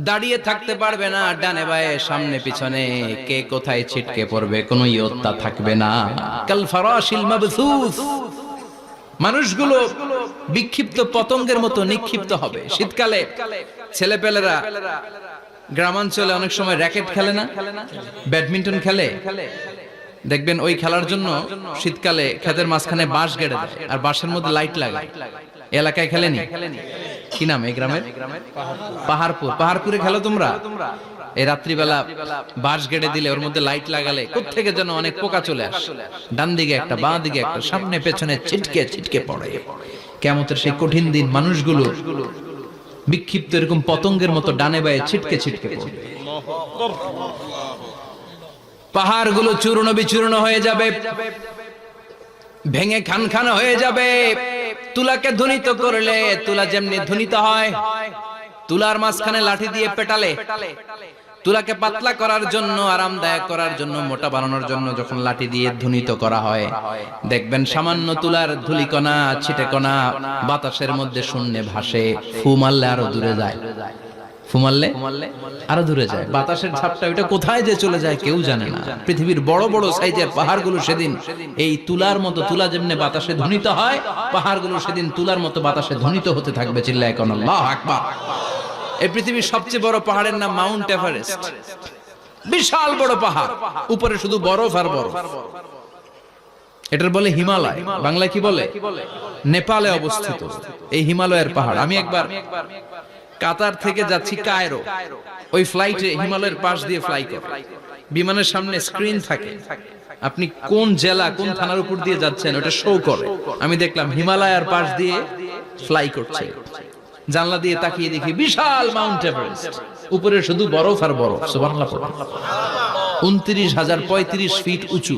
দাঁড়িয়ে থাকতে পারবে না, ডানে বায়ে সামনে পিছনে কে কোথায় ছিটকে পড়বে কোনো ইয়ত্তা থাকবে না। কাল ফারাশিল মাবথুস। মানুষগুলো বিক্ষিপ্ত পতঙ্গের মতো নিক্ষিপ্ত হবে। শীতকালে ছেলেপেলেরা গ্রামাঞ্চলে অনেক সময় র্যাকেট খেলে না, ব্যাডমিন্টন খেলে, দেখবেন ওই খেলার জন্য শীতকালে ক্ষেতের মাঝখানে বাঁশ গেড়ে দেয় আর বাঁশের মধ্যে লাইট লাগায়। এলাকায় খেলেনি? কি নাম এই গ্রামের? পাহাড়পুর। পাহাড়পুরে খেলো তোমরা? এই রাত্রিবেলা বাঁশ গেড়ে দিলে ওর মধ্যে লাইট লাগালে কোত্থেকে যেন অনেক পোকা চলে আসে, ডান দিকে একটা, বাঁ দিকে একটা, সামনে পেছনে ছিটকে ছিটকে পড়ে। কিয়ামতের সেই কঠিন দিন মানুষগুলো বিক্ষিপ্ত এরকম পতঙ্গের মতো ডানে বায়ে ছিটকে ছিটকে পড়বে। পাহাড়গুলো চূর্ণ বিচূর্ণ হয়ে যাবে, ভেঙে খান খান হয়ে যাবে। তুলাকে ধ্বনিত করলে তুলা যেমনি ধ্বনিত হয়, তুলার মাঝখানে লাঠি দিয়ে পেটালে, তুলাকে পাতলা করার জন্য, আরামদায়ক করার জন্য, মোটা বানানোর জন্য যখন লাঠি দিয়ে ধ্বনিত করা হয়, দেখবেন সামান্য তুলার ধুলিকণা, ছিটেকণা বাতাসের মধ্যে শূন্যে ভাসে। ফু মারলে আরো দূরে যায়, ফু মারলে আরো দূরে যায়। বাতাসের ঝাপটা ওইটা কোথায় যে চলে যায় কেউ জানে না। পৃথিবীর বড় বড় সাইজের পাহাড়গুলো সেদিন এই তুলার মতো, তুলা যেমনি বাতাসে ধ্বনিত হয়, পাহাড়গুলো সেদিন তুলার মতো বাতাসে ধ্বনিত হতে থাকবে। চিল্লায় কোন আল্লাহু আকবার। এই পৃথিবীর সবচেয়ে বড় পাহাড়ের নাম মাউন্ট এভারেস্ট। বিশাল বড় পাহাড়, উপরে শুধু বরফ আর বরফ। এটার বলে হিমালয়। বাংলায় কি বলে? নেপালে অবস্থিত এই হিমালয়ের পাহাড়। আমি একবার কাতার থেকে যাচ্ছি কায়রো, ওই ফ্লাইটে হিমালয়ের পাশ দিয়ে ফ্লাই করে, বিমানের সামনে স্ক্রিন থাকে, আপনি কোন জেলা কোন থানার উপর দিয়ে যাচ্ছেন ওটা শো করে। আমি দেখলাম হিমালয়ের পাশ দিয়ে ফ্লাই করছে। জানলা দিয়ে তাকিয়ে দেখি বিশাল মাউন্ট এভারেস্ট, উপরে শুধু বরফ আর বরফ। সুবহানাল্লাহ। 29,035 ফিট উঁচু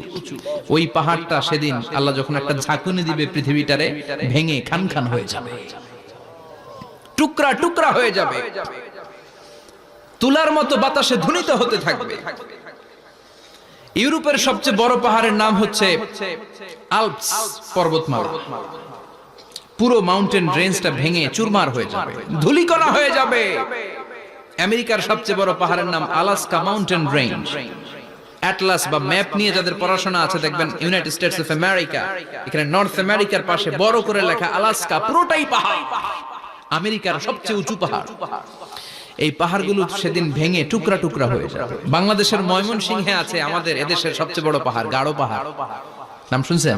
ওই পাহাড়টা সেদিন আল্লাহ যখন একটা ঝাঁকুনি দিবে, পৃথিবীটারে ভেঙে খান খান হয়ে যাবে, টুকরা টুকরা হয়ে যাবে, তুলার মতো বাতাসে ধ্বনিত হতে থাকবে। ইউরোপের সবচেয়ে বড় পাহাড়ের নাম হচ্ছে আল্পস পর্বতমালা। পুরো মাউন্টেন রেঞ্জটা ভেঙে চুরমার হয়ে যাবে, ধূলিকণা হয়ে যাবে। আমেরিকার সবচেয়ে বড় পাহাড়ের নাম আলাস্কা মাউন্টেন রেঞ্জ। অ্যাটলাস বা ম্যাপ নিয়ে যাদের পড়াশোনা আছে দেখবেন ইউনাইটেড স্টেটস অফ আমেরিকা, এখানে নর্থ আমেরিকার পাশে বড় করে লেখা আলাস্কা, পুরোটাই পাহাড়। আমেরিকার সবচেয়ে উঁচু পাহাড়। এই পাহাড়গুলো সেদিন ভেঙে টুকরা টুকরা হয়ে যাবে। বাংলাদেশের ময়মনসিংহে আছে আমাদের এদেশের সবচেয়ে বড় পাহাড়, গাঢ় পাহাড়। নাম শুনছেন?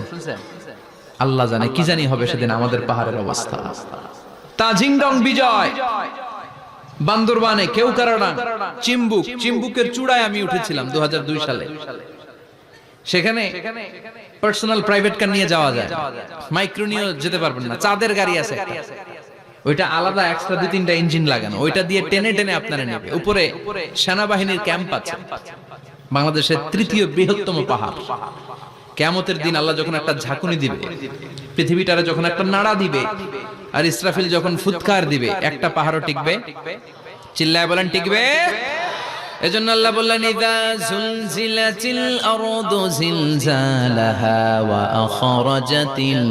আল্লাহ জানে কি জানি হবে সেদিন আমাদের পাহাড়ের অবস্থা। তাজিংডং বিজয়, বান্দরবানে কেওক্রাডাং, চিম্বুকের চূড়ায় আমি উঠেছিলাম 2002 সালে। সেখানে পার্সোনাল প্রাইভেট কার নিয়ে যাওয়া যায়, মাইক্রো নিয়েও যেতে পারবেন না। চাঁদের গাড়ি আছে একটা, ওইটা আলাদা এক্সট্রা 2-3টা ইঞ্জিন লাগানো, ওইটা দিয়ে টেনে টেনে আপনারা নেবে। উপরে সেনাবাহিনীর ক্যাম্প আছে, বাংলাদেশের 3য় বৃহত্তম পাহাড়। কিয়ামতের দিন আল্লাহ যখন একটা ঝাঁকুনি দিবে, পৃথিবীটারে যখন একটা নাড়া দিবে, আর ইসরাফিল যখন ফুৎকার দিবে, একটা পাহাড়ও টিকবে? চিল্লায় বলেন টিকবে? এজন্য আল্লাহ বললেন ইযা যুলজিলাতিল আরদু জিলজালাহা ওয়া আখরাজাতিল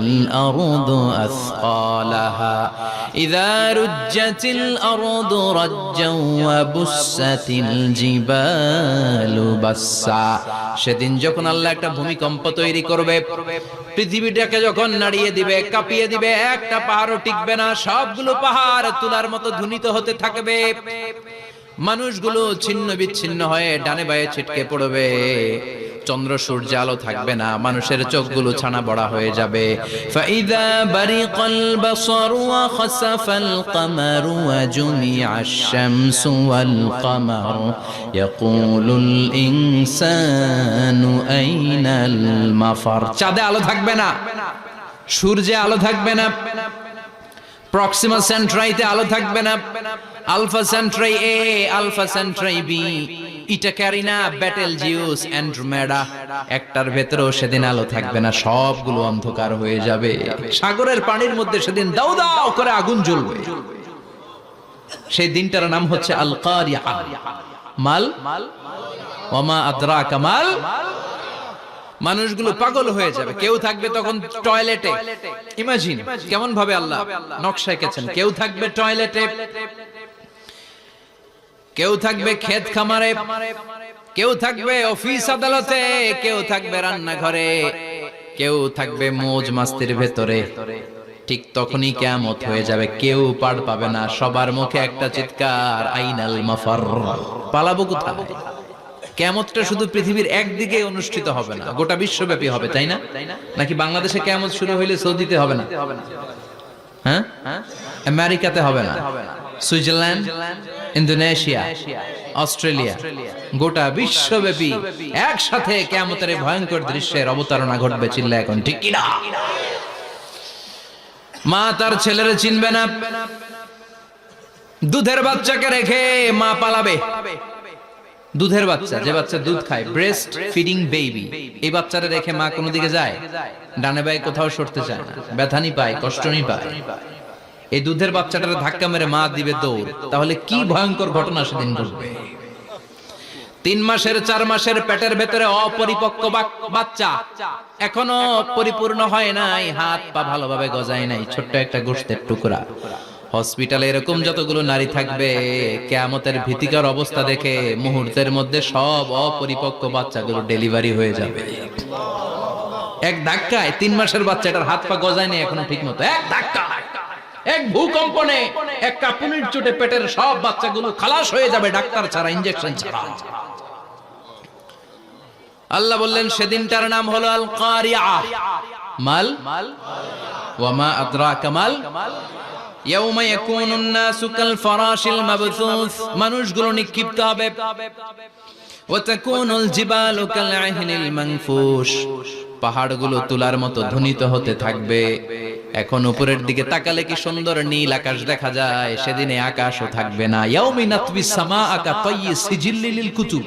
আরদু আসকালাহা ইযা রুজ্জাতিল আরদু রাজ্জাও ওয়া বুসাতিল জিবালু বাসসা। সেদিন যখন আল্লাহ একটা ভূমিকম্প তৈরি করবে, পৃথিবীটাকে যখন নাড়িয়ে দিবে, কাঁপিয়ে দিবে, একটা পাহাড়ও টিকবে না, সবগুলো পাহাড় তুলার মতো ধ্বনিত হতে থাকবে। মানুষগুলো ছিন্ন বিচ্ছিন্ন হয়ে ডানে বায়ে ছিটকে পড়বে, চন্দ্র সূর্য আলো থাকবে না, মানুষের চোখগুলো ছানা বড়া হয়ে যাবে। ফাইদা বারিকাল বাসারু ওয়া খাসাফাল কামারু ওয়া জুমিআশ শামসু ওয়াল কামার ইয়াকুলুল ইনসানু আইনাল মাফার। চাঁদে আলো থাকবে না, সূর্যে আলো থাকবে না, প্রক্সিমা সেন্ট্রাইতে আলো থাকবে না, আলফা সেন্ট্রাই এ, আলফা সেন্ট্রাই বি, ইটা ক্যারিনা, ব্যাটেলজিউস, অ্যান্ড্রোমেডা, একটার ভেতরেও সেদিন আলো থাকবে না, সবগুলো অন্ধকার হয়ে যাবে। সাগরের পানির মধ্যে সেদিন দাউ দাউ করে আগুন জ্বলবে। সেই দিনটার নাম হচ্ছে আল কারিয়া। মাল ওয়ামা আদরাকা মাল। মানুষগুলো পাগল হয়ে যাবে। কেউ থাকবে তখন টয়লেটে, ইমাজিন কেমন ভাবে আল্লাহ নকশা এঁকেছেন। কেউ থাকবে টয়লেটে, কেউ থাকবে ক্ষেত খামারে, কেউ থাকবে অফিস আদালতে, কেউ থাকবে রান্নাঘরে, কেউ থাকবে মৌজ মাস্তির ভেতরে। ঠিক তখনই কিয়ামত হয়ে যাবে, কেউ পার পাবে না, সবার মুখে একটা চিৎকার, আইনাল মাফার। পালাবো কোথায়? কিয়ামতটা শুধু পৃথিবীর একদিকে অনুষ্ঠিত হবে না, গোটা বিশ্বব্যাপী হবে, তাই না? নাকি বাংলাদেশে কিয়ামত শুরু হইলে সৌদিতে হবে না? হ্যাঁ, আমেরিকাতে হবে না, সুইজারল্যান্ড, ইন্দোনেশিয়া, অস্ট্রেলিয়া, গোটা বিশ্বব্যাপী একসাথে কিয়ামতের ভয়ঙ্কর দৃশ্যের অবতারণা ঘটবে। চিল্লা এখন ঠিক কিনা? মা তার ছেলেরে চিনবে না, দুধের বাচ্চাকে রেখে মা পালাবে। দুধের বাচ্চা, যে বাচ্চা দুধ খায়, ব্রেস্ট ফিডিং বেবি, এই বাচ্চারা রেখে মা কোনো দিকে যায়? ডানে বায়ে কোথাও সরতে চায় না, ব্যথানি পায়, কষ্টনি পায়। এই দুধের বাচ্চাটার ধাক্কা মেরে মা দিবে দৌড়। তাহলে কি ভয়ঙ্কর ঘটনা সেদিন ঘটবে। 3 মাসের 4 মাসের পেটের ভেতরে অপরিপক্ক বাচ্চা, এখনো পরিপূর্ণ হয় নাই, হাত পা ভালোভাবে গজায় নাই, ছোট্ট একটা গোশতের টুকরা। হসপিটালে এরকম যতগুলো নারী থাকবে, কিয়ামতের ভীতিকর অবস্থা দেখে মুহূর্তের মধ্যে সব অপরিপক্ক বাচ্চাগুলো ডেলিভারি হয়ে যাবে। এক ধাক্কায় 3 মাসের বাচ্চাটার হাত পা গজায় নেই এখনো ঠিক মতো, এক ধাক্কায়, এক ভূকম্পনে, এক কাঁপুনির চোটে পেটের সব বাচ্চাগুলো খালাস হয়ে যাবে, ডাক্তার ছাড়া, ইনজেকশন ছাড়া। আল্লাহ বললেন সেদিনটার নাম হলো আল কারিয়া। মাল ওয়ামা আদরাকা মাল ইয়াউমা ইয়াকুনুন নাসু কাল ফারাশিল মাবথুস। মানুষগুলো নিক্ষিপ্ত হবে। ওয়া তাকুনুল জিবালু কাল আহিনিল মানফুশ। পাহাড়গুলো তুলার মতো ধ্বনিত হতে থাকবে। এখন উপরের দিকে তাকালে কি সুন্দর নীল আকাশ দেখা যায়, সেদিনে আকাশও থাকবে না। ইয়াউমি নাতবিস সামাআ কা তায়্যি সিজিল্লিল কুতুব।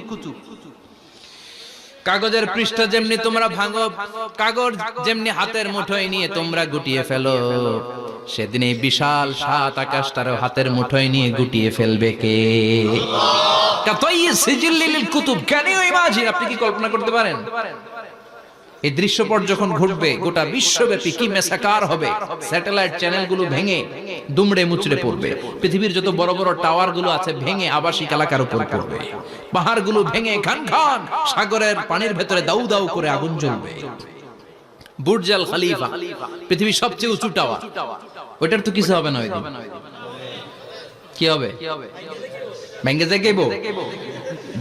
কাগজের পৃষ্ঠা যেমনি তোমরা ভাঙো, কাগজ যেমনি হাতের মুঠোয় নিয়ে তোমরা গুটিয়ে ফেলো, সেদিন এই বিশাল 7 আকাশটারও হাতের মুঠোয় নিয়ে গুটিয়ে ফেলবে কে? কাতাইয়ি সিজিল্লিল কুতুব। Can you imagine? আপনি কি কল্পনা করতে পারেন? এই দৃশ্যপট যখন ঘটবে, গোটা বিশ্বব্যাপী কি মেসাকার হবে। স্যাটেলাইট চ্যানেলগুলো ভেঙে দুমড়ে মুচড়ে পড়বে, পৃথিবীর যত বড় বড় টাওয়ার গুলো আছে ভেঙে আবাসিক এলাকার উপর পড়বে, পাহাড়গুলো ভেঙে খান খান সাগরের পানির ভেতরে দাউ দাউ করে আগুন জ্বলবে। বুর্জ আল খলিফা, পৃথিবীর সবচেয়ে উঁচু টাওয়ার, ওইটার তো কিছু হবে না। ওই দিন কি হবে? ভেঙে যাইবো,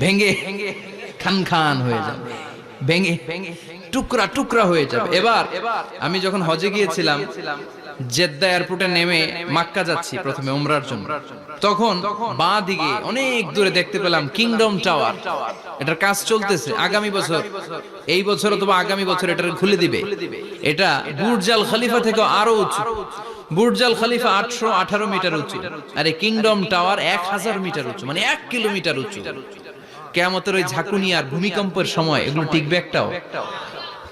ভেঙে খান খান হয়ে যাবে, ভেঙে টুকরা টুকরা হয়ে যাবে। এবার আমি যখন হজে গিয়েছিলাম, জেদ্দা এয়ারপোর্টে নেমে মক্কা যাচ্ছি প্রথমে উমরার জন্য, তখন বাঁ দিকে অনেক দূরে দেখতে পেলাম কিংডম টাওয়ার। এটার কাজ চলতেছে, আগামী বছর, এই বছর অথবা আগামী বছর এটা খুলে দিবে। এটা বুর্জ আল খলিফা থেকে আরো উঁচু। বুর্জ আল খলিফা 818 মিটার উঁচু, আর এই কিংডম টাওয়ার 1000 মিটার উঁচু, মানে 1 কিলোমিটার উঁচু। কিয়ামতের ওই ঝাঁকুনি আর ভূমিকম্পের সময় এগুলো টিকবে একটাও?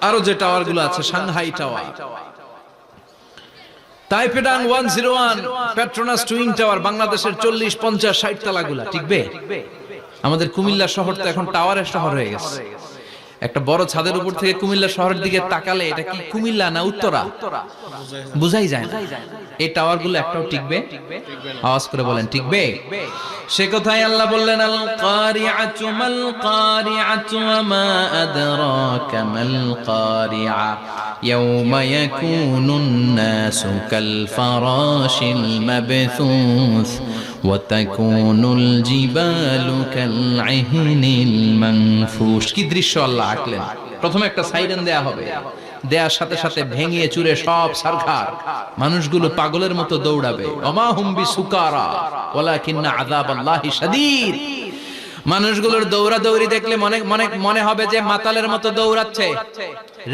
আরো যে টাওয়ার গুলো আছে, Shanghai tower, Taipei 101, Petronas twin tower, বাংলাদেশের 40, 50, 60 তালাগুলা টিকবে? আমাদের কুমিল্লা শহর তো এখন টাওয়ারের শহর হয়ে গেছে। একটা বড় ছাদের উপর থেকে কুমিল্লা শহরের দিকে তাকালে এটা কি কুমিল্লা না উত্তরা বুঝাই যায় না। এই টাওয়ার গুলো একটাও টিকবে? আওয়াজ করে বলেন টিকবে? সে কথাই আল্লাহ বললেন, আল কারিআতু মাল কারিআতু ওয়া মা আদরাকা মাল কারিআ ইয়াওমা ইয়াকুনুন নাসু কাল ফারাশিল মাবথুস ওয়া তাকুনুল জিবালু কাল ইহনিল মানফুশ। কি দৃশ্য আল্লাহ আঁকলেন! প্রথমে একটা সাইরেন দেয়া হবে, দেয়ার সাথে সাথে ভেঙে চুরে সব সারখার, মানুষগুলো পাগলের মতো দৌড়াবে। ওমা হুম বিসুকারা ওয়ালাকিন্না আযাবাল্লাহি শাদীদ। মানুষগুলোর দৌড়াদৌড়ি দেখলে মনে হবে যে মাতালের মতো দৌড়াচ্ছে,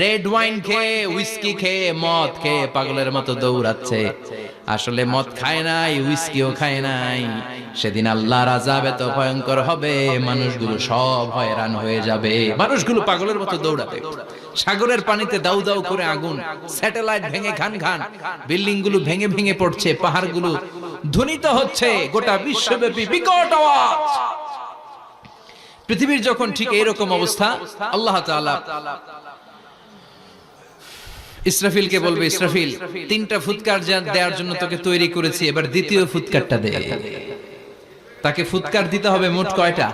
রেড ওয়াইন খেয়ে, হুইস্কি খেয়ে, মদ খেয়ে পাগলের মতো দৌড়াচ্ছে। আসলে মদ খায় নাই, হুইস্কিও খায় নাই। সেদিন আল্লাহর আযাব এত ভয়ঙ্কর হবে, মানুষগুলো সব হয়রান হয়ে যাবে, মানুষগুলো পাগলের মতো দৌড়াবে। সাগরের পানিতে দাউ দাউ করে আগুন, স্যাটেলাইট ভেঙে খান খান, বিল্ডিং গুলো ভেঙে ভেঙে পড়ছে, পাহাড়গুলো ধ্বনিত হচ্ছে, গোটা বিশ্বব্যাপী বিকট আওয়াজ। পৃথিবীর যখন ঠিক এইরকম অবস্থা, আল্লাহ তাআলা ইসরাফিলকে বলবে, ইসরাফিল 3টা ফুৎকার দেওয়ার জন্য তোকে তৈরি করেছি, এবার দ্বিতীয় ফুৎকারটা দে। তাকে ফুৎকার দিতে হবে মোট কয়টা?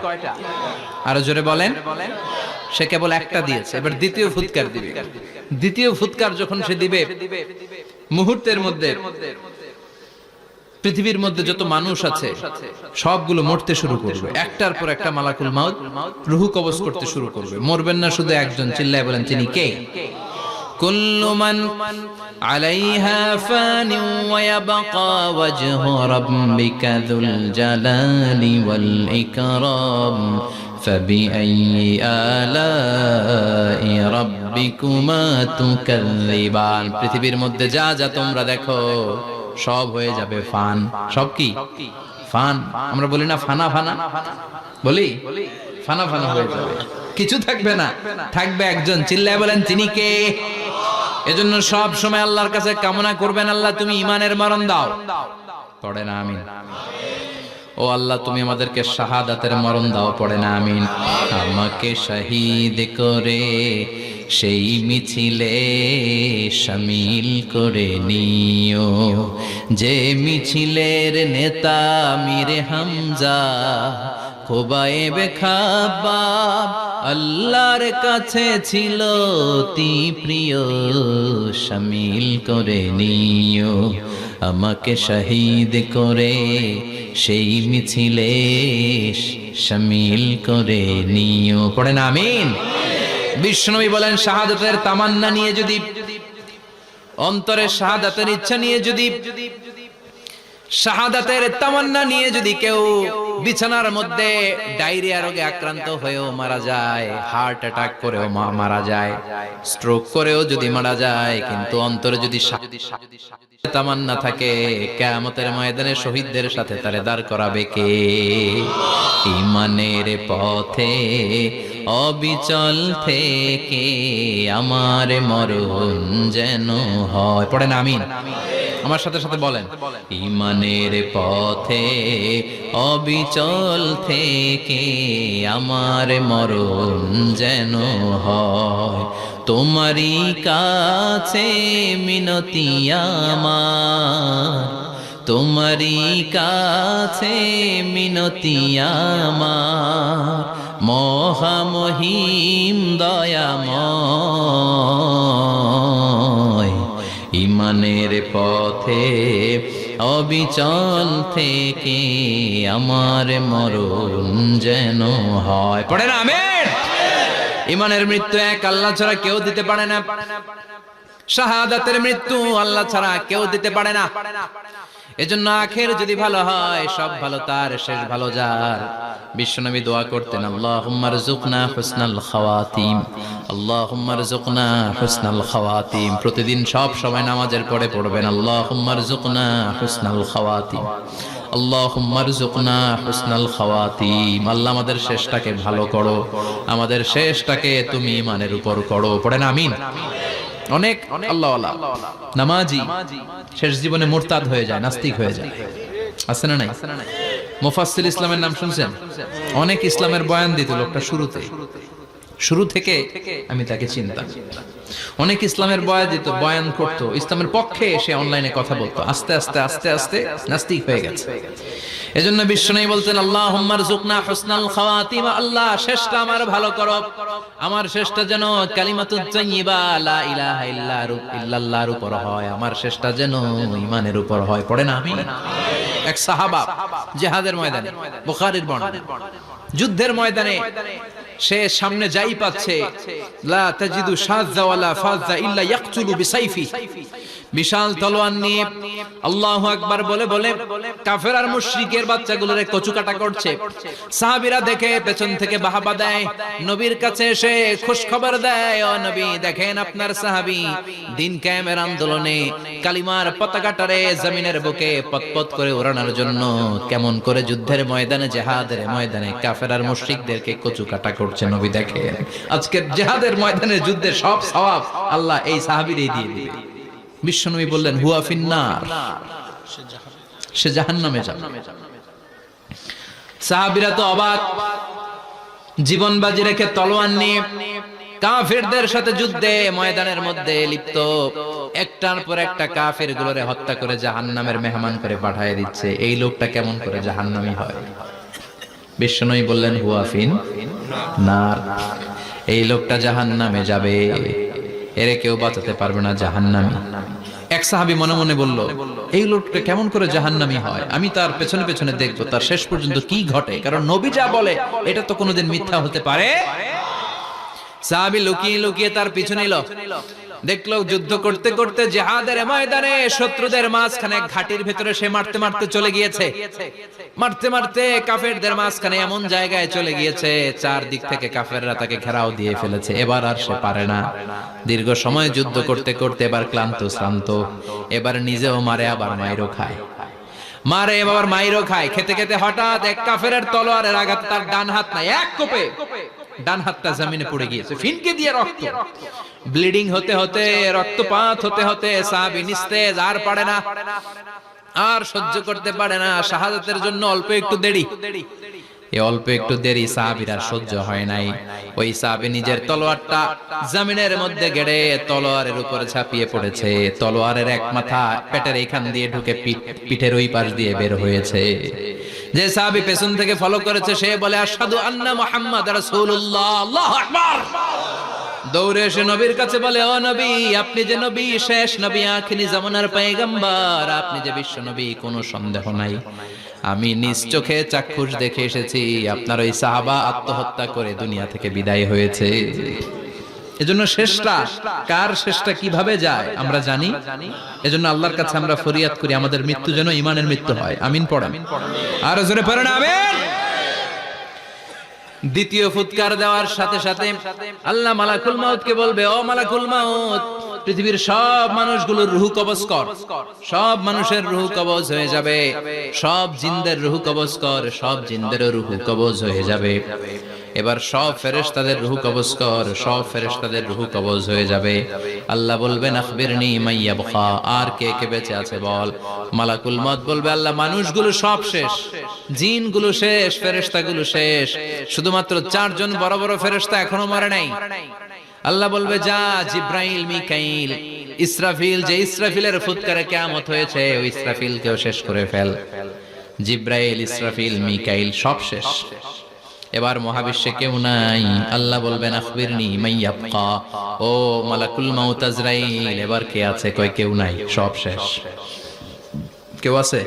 আরো জোরে বলেন। সে কেবল একটা দিয়েছে, এবার দ্বিতীয় ফুৎকার দিবে। দ্বিতীয় ফুৎকার যখন সে দিবে, মুহূর্তের মধ্যে পৃথিবীর মধ্যে যত মানুষ আছে সবগুলো মরতে শুরু করবে। একটার পর একটা মালাকুল মাউত রূহ কবজ করতে শুরু করবে। মরবেন না শুধু একজন, চিল্লায় বলেন তিনি কে? কুল্লু মান আলাইহা ফানি ওয়া ইয়াবকা ওয়াজহু রাব্বিকা যুল জালালি ওয়াল ইকরাম ফাবিআইয়ি আলাই রাব্বিকুমা তুকাযযিবান। পৃথিবীর মধ্যে যা যা তোমরা দেখো সব হয়ে যাবে ফান। সব কি? ফান। আমরা বলি না ফানা ফানা, বলি ফানা ফানা হয়ে যাবে, কিছু থাকবে না, থাকবে একজন, চিল্লায় বলেন তিনি কে? এজন্য সব সময় আল্লাহর কাছে কামনা করবেন, আল্লাহ তুমি ঈমানের মরণ দাও। পড়ে না আমিন? ও আল্লাহ তুমি আমাদেরকে শাহাদাতের মরণ দাও। পড়ে না আমিন? আমাকে শহীদ করে সেই মিছিলে শামিল করে নিও, যে মিছিলের নেতা মীরে হামজা খোবায়েবে খাব্বাব আল্লাহর কাছে ছিল অতি প্রিয়, শামিল করে নিও। আমাকে শহীদ করে সেই মিছিলে শামিল করে নিও। পড়েন আমিন? বিশ্বনবী বলেন, শাহাদাতের তামান্না নিয়ে যদি, অন্তরে শাহাদাতের ইচ্ছা নিয়ে যদি, শাহাদাতের তামান্না নিয়ে যদি কেউ বিছানার মধ্যে ডায়রিয়া রোগে আক্রান্ত হয়েও মারা যায়, হার্ট অ্যাটাক করেও মারা যায়, স্ট্রোক করেও যদি মারা যায়, কিন্তু অন্তরে যদি তামান্না থাকে, কিয়ামতের ময়দানে শহীদদের সাথে তারে দাঁড় করাবে কে? ঈমানের পথে অবিচল থেকে আমার মরণ যেন হয়। পড়েন আমিন? আমার সাথে সাথে বলেন, ঈমানের পথে অবিচল থেকে আমার মরণ যেন হয়। তোমারই কাছে মিনতি আমার, তোমারই কাছে মিনতি আমার, মহামহিম দয়াময়। ঈমানের পথে অবিচল থেকে আমার মরণ যেন হয়। পড়েন আমিন? ঈমানের মৃত্যু এক আল্লাহ ছাড়া কেউ দিতে পারে না। শাহাদাতের মৃত্যু আল্লাহ ছাড়া কেউ দিতে পারে না। এজন্য আখের যদি ভালো হয়, সব ভালো তার, শেষ ভালো যার। বিশ্বনবী দোয়া করতেন, আল্লাহুম্মা রযুকনা হুসনাল খাওয়াতিম, আল্লাহুম্মা রযুকনা হুসনাল খাওয়াতিম। প্রতিদিন সব সময় নামাজের পরে পড়বেন, আল্লাহুম্মা রযুকনা হুসনাল খাওয়াতিম, আল্লাহুম্মা রযুকনা হুসনাল খাওয়াতিম। আল্লাহ আমাদের শেষটাকে ভালো করো, আমাদের শেষটাকে তুমি ঈমানের উপর করো। পড়েন আমিন। অনেক আল্লাহওয়ালা নামাজি শেষ জীবনে মুরতাদ হয়ে যায়, নাস্তিক হয়ে যায়, আছে না নাই? মুফাসসির ইসলামের নাম শুনছেন? অনেক ইসলামের বয়ান দিত লোকটা শুরু থেকে আমি তাকে চিনতাম। অনেক ইসলামের বয়ান করতো, ইসলামের পক্ষে সে অনলাইনে কথা বলতো। আস্তে আস্তে আস্তে আস্তে নাস্তিক হয়ে গেছে। এজন্য বিশ্বনবী বলতেন, আল্লাহুম্মা রযুকনা হুসনাল খাওয়াতিম, আল্লাহ শেষটা আমার ভালো করো, আমার শেষটা যেন কালিমাতুত তাইয়্যিবা লা ইলাহা ইল্লাল্লাহর উপর হয়, আমার শেষটা যেন ঈমানের উপর হয়। পড়েন আমিন। এক সাহাবা জিহাদের ময়দানে, বুখারীর বর্ণনা, যুদ্ধের ময়দানে সে সামনে যাই পাচ্ছে, লা তাজিদু শাযযা ওয়ালা ফাযযা ইল্লা ইয়াকতুলু বিসাইফি, বিশাল তলোয়ার নিয়ে আল্লাহু আকবার বলে বলে কাফের আর মুশরিকের বাচ্চাগুলোরে কচুকাটা করছে। সাহাবীরা দেখে পেছন থেকে বাহাবা দেয়, নবীর কাছে এসে খুশ খবর দেয়, ও নবী দেখেন আপনার সাহাবী দিন কায়েমের আন্দোলনে কালিমার পতাকাটারে জমিনের বুকে পতপত করে ওড়ানোর জন্য কেমন করে যুদ্ধের ময়দানে, জিহাদের ময়দানে কাফের আর মুশরিকদেরকে কচুকাটা করছে। নবী দেখেন আজকের জিহাদের ময়দানে যুদ্ধের সব সওয়াব আল্লাহ এই সাহাবীরই দিয়ে দিবে। বিশ্বনবী বললেন, হুয়া ফিন্নার, সে জাহান্নামে যাবে। সাহাবীরা তো অবাক, জীবন বাজি রেখে তলোয়ার নিয়ে কাফেরদের সাথে যুদ্ধে ময়দানের মধ্যে লিপ্ত, একটার পর একটা কাফের গুলোরে হত্যা করে জাহান্নামের মেহমান করে পাঠিয়ে দিচ্ছে। এই লোকটা কেমন করে জাহান্নামী হয়? বিশ্বনবী বললেন, হুয়া ফিন্নার, এই লোকটা জাহান্নামে যাবে, এরে কেউ বাঁচাতে পারবে না, জাহান্নামী। এক সাহাবী মনে মনে বলল, এই লোকটা কেমন করে জাহান্নামী হয়? আমি তার পেছনে পেছনে দেখবো তার শেষ পর্যন্ত কি ঘটে, কারণ নবী যা বলে এটা তো কোনোদিন মিথ্যা হতে পারে। সাহাবী লুকিয়ে লুকিয়ে তার পিছনে এলো, দেখলো যুদ্ধ করতে করতে জিহাদের ময়দানে শত্রুদের মাঝখানে ঘাটির ভেতরে সে মারতে মারতে চলে গিয়েছে, মারতে মারতে কাফেরদের মাঝখানে এমন জায়গায় চলে গিয়েছে চারদিক থেকে কাফেররা তাকে ঘেরাও দিয়ে ফেলেছে। এবার আর সে পারে না, দীর্ঘ সময় যুদ্ধ করতে করতে এবার ক্লান্ত শ্রান্ত, এবার নিজেও মারে আবার মাইরও খায়, মারে এবার মাইরও খায়। খেতে খেতে হঠাৎ এক কাফেরের তলোয়ারের আঘাতে তার ডান হাত নাই, এক কোপে ডান হাতটা জমিনে পড়ে গিয়েছে, ফিনকে দিয়ে রক্ত, ব্লিডিং হতে হতে, রক্তপাত হতে হতে সাহাবী নিস্তেজ, আর পারে না, আর সহ্য করতে পারে না। শাহাদাতের জন্য অল্প একটু দেরি, এই অল্প একটু দেরি সাহাবীর আর সহ্য হয় নাই। ওই সাহাবী নিজের তলোয়ারটা জমিনের মধ্যে গেড়ে তলোয়ারের উপরে ঝাঁপিয়ে পড়েছে। তলোয়ারের এক মাথা পেটের এইখান দিয়ে ঢুকে পিঠের ওই পাশ দিয়ে বের হয়েছে। যে সাহাবী পেছন থেকে ফলো করেছে সে বলে, আশহাদু আন্না মুহাম্মাদ রাসূলুল্লাহ, আল্লাহু আকবার। দৌড়ে এসে নবীর কাছে বলে, ও নবী, আপনি যে নবী, শেষ নবী, আখিরি জামানার পয়গম্বর, আপনি যে বিশ্ব নবী, কোনো সন্দেহ নাই, আমি নিজ চোখে চাক্ষুষ দেখে এসেছি আপনার ওই সাহাবা আত্মহত্যা করে দুনিয়া থেকে বিদায় হয়েছে। এজন্য শেষটা কার, শেষটা কিভাবে যায় আমরা জানি। এজন্য আল্লাহর কাছে আমরা ফরিয়াদ করি আমাদের মৃত্যু যেন ঈমানের মৃত্যু হয়। আমিন পড়েন, আর জোরে পড়েন আমিন। দ্বিতীয় ফুৎকার দেওয়ার সাথে সাথে আল্লাহ মালাকুল মাউতকে বলবে, ও মালাকুল মাউত, পৃথিবীর সব মানুষগুলোর রূহ কবজ কর। সব মানুষের রূহ কবজ হয়ে যাবে, সব জিনদের রূহ কবজ কর, সব জিনদেরও রূহ কবজ হয়ে যাবে। এবার সব ফেরেশতাদের রূহ কবজ কর, সব ফেরেশতাদের রূহ কবজ হয়ে যাবে। আল্লাহ বলবেন, আখবিরনি মাইয়াবকা, আর কে কে বেঁচে আছে বল। মালাকুল মউত বলবে, আল্লাহ মানুষগুলো সব শেষ, জিনগুলো শেষ, ফেরেশতাগুলো শেষ, শুধুমাত্র চারজন বড় বড় ফেরেশতা এখনো মরে নাই। আল্লাহ বলবে, যা জিব্রাইল, মিকাইল, ইসরাফিল, যে ইসরাফিলের ফুৎকারে কিয়ামত হয়েছে ওই ইসরাফিলকেও শেষ করে ফেল। জিব্রাইল, ইসরাফিল, মিকাইল সব শেষ, এবার মহাবিশ্বে কেউ নাই। আল্লাহ বলবেন, আখবিরনি মাইয়াবকা, ও মালাকুল মাউত আজরাইল, এবার কে আছে? কয় কেউ নাই, সব শেষ। কেউ আছে?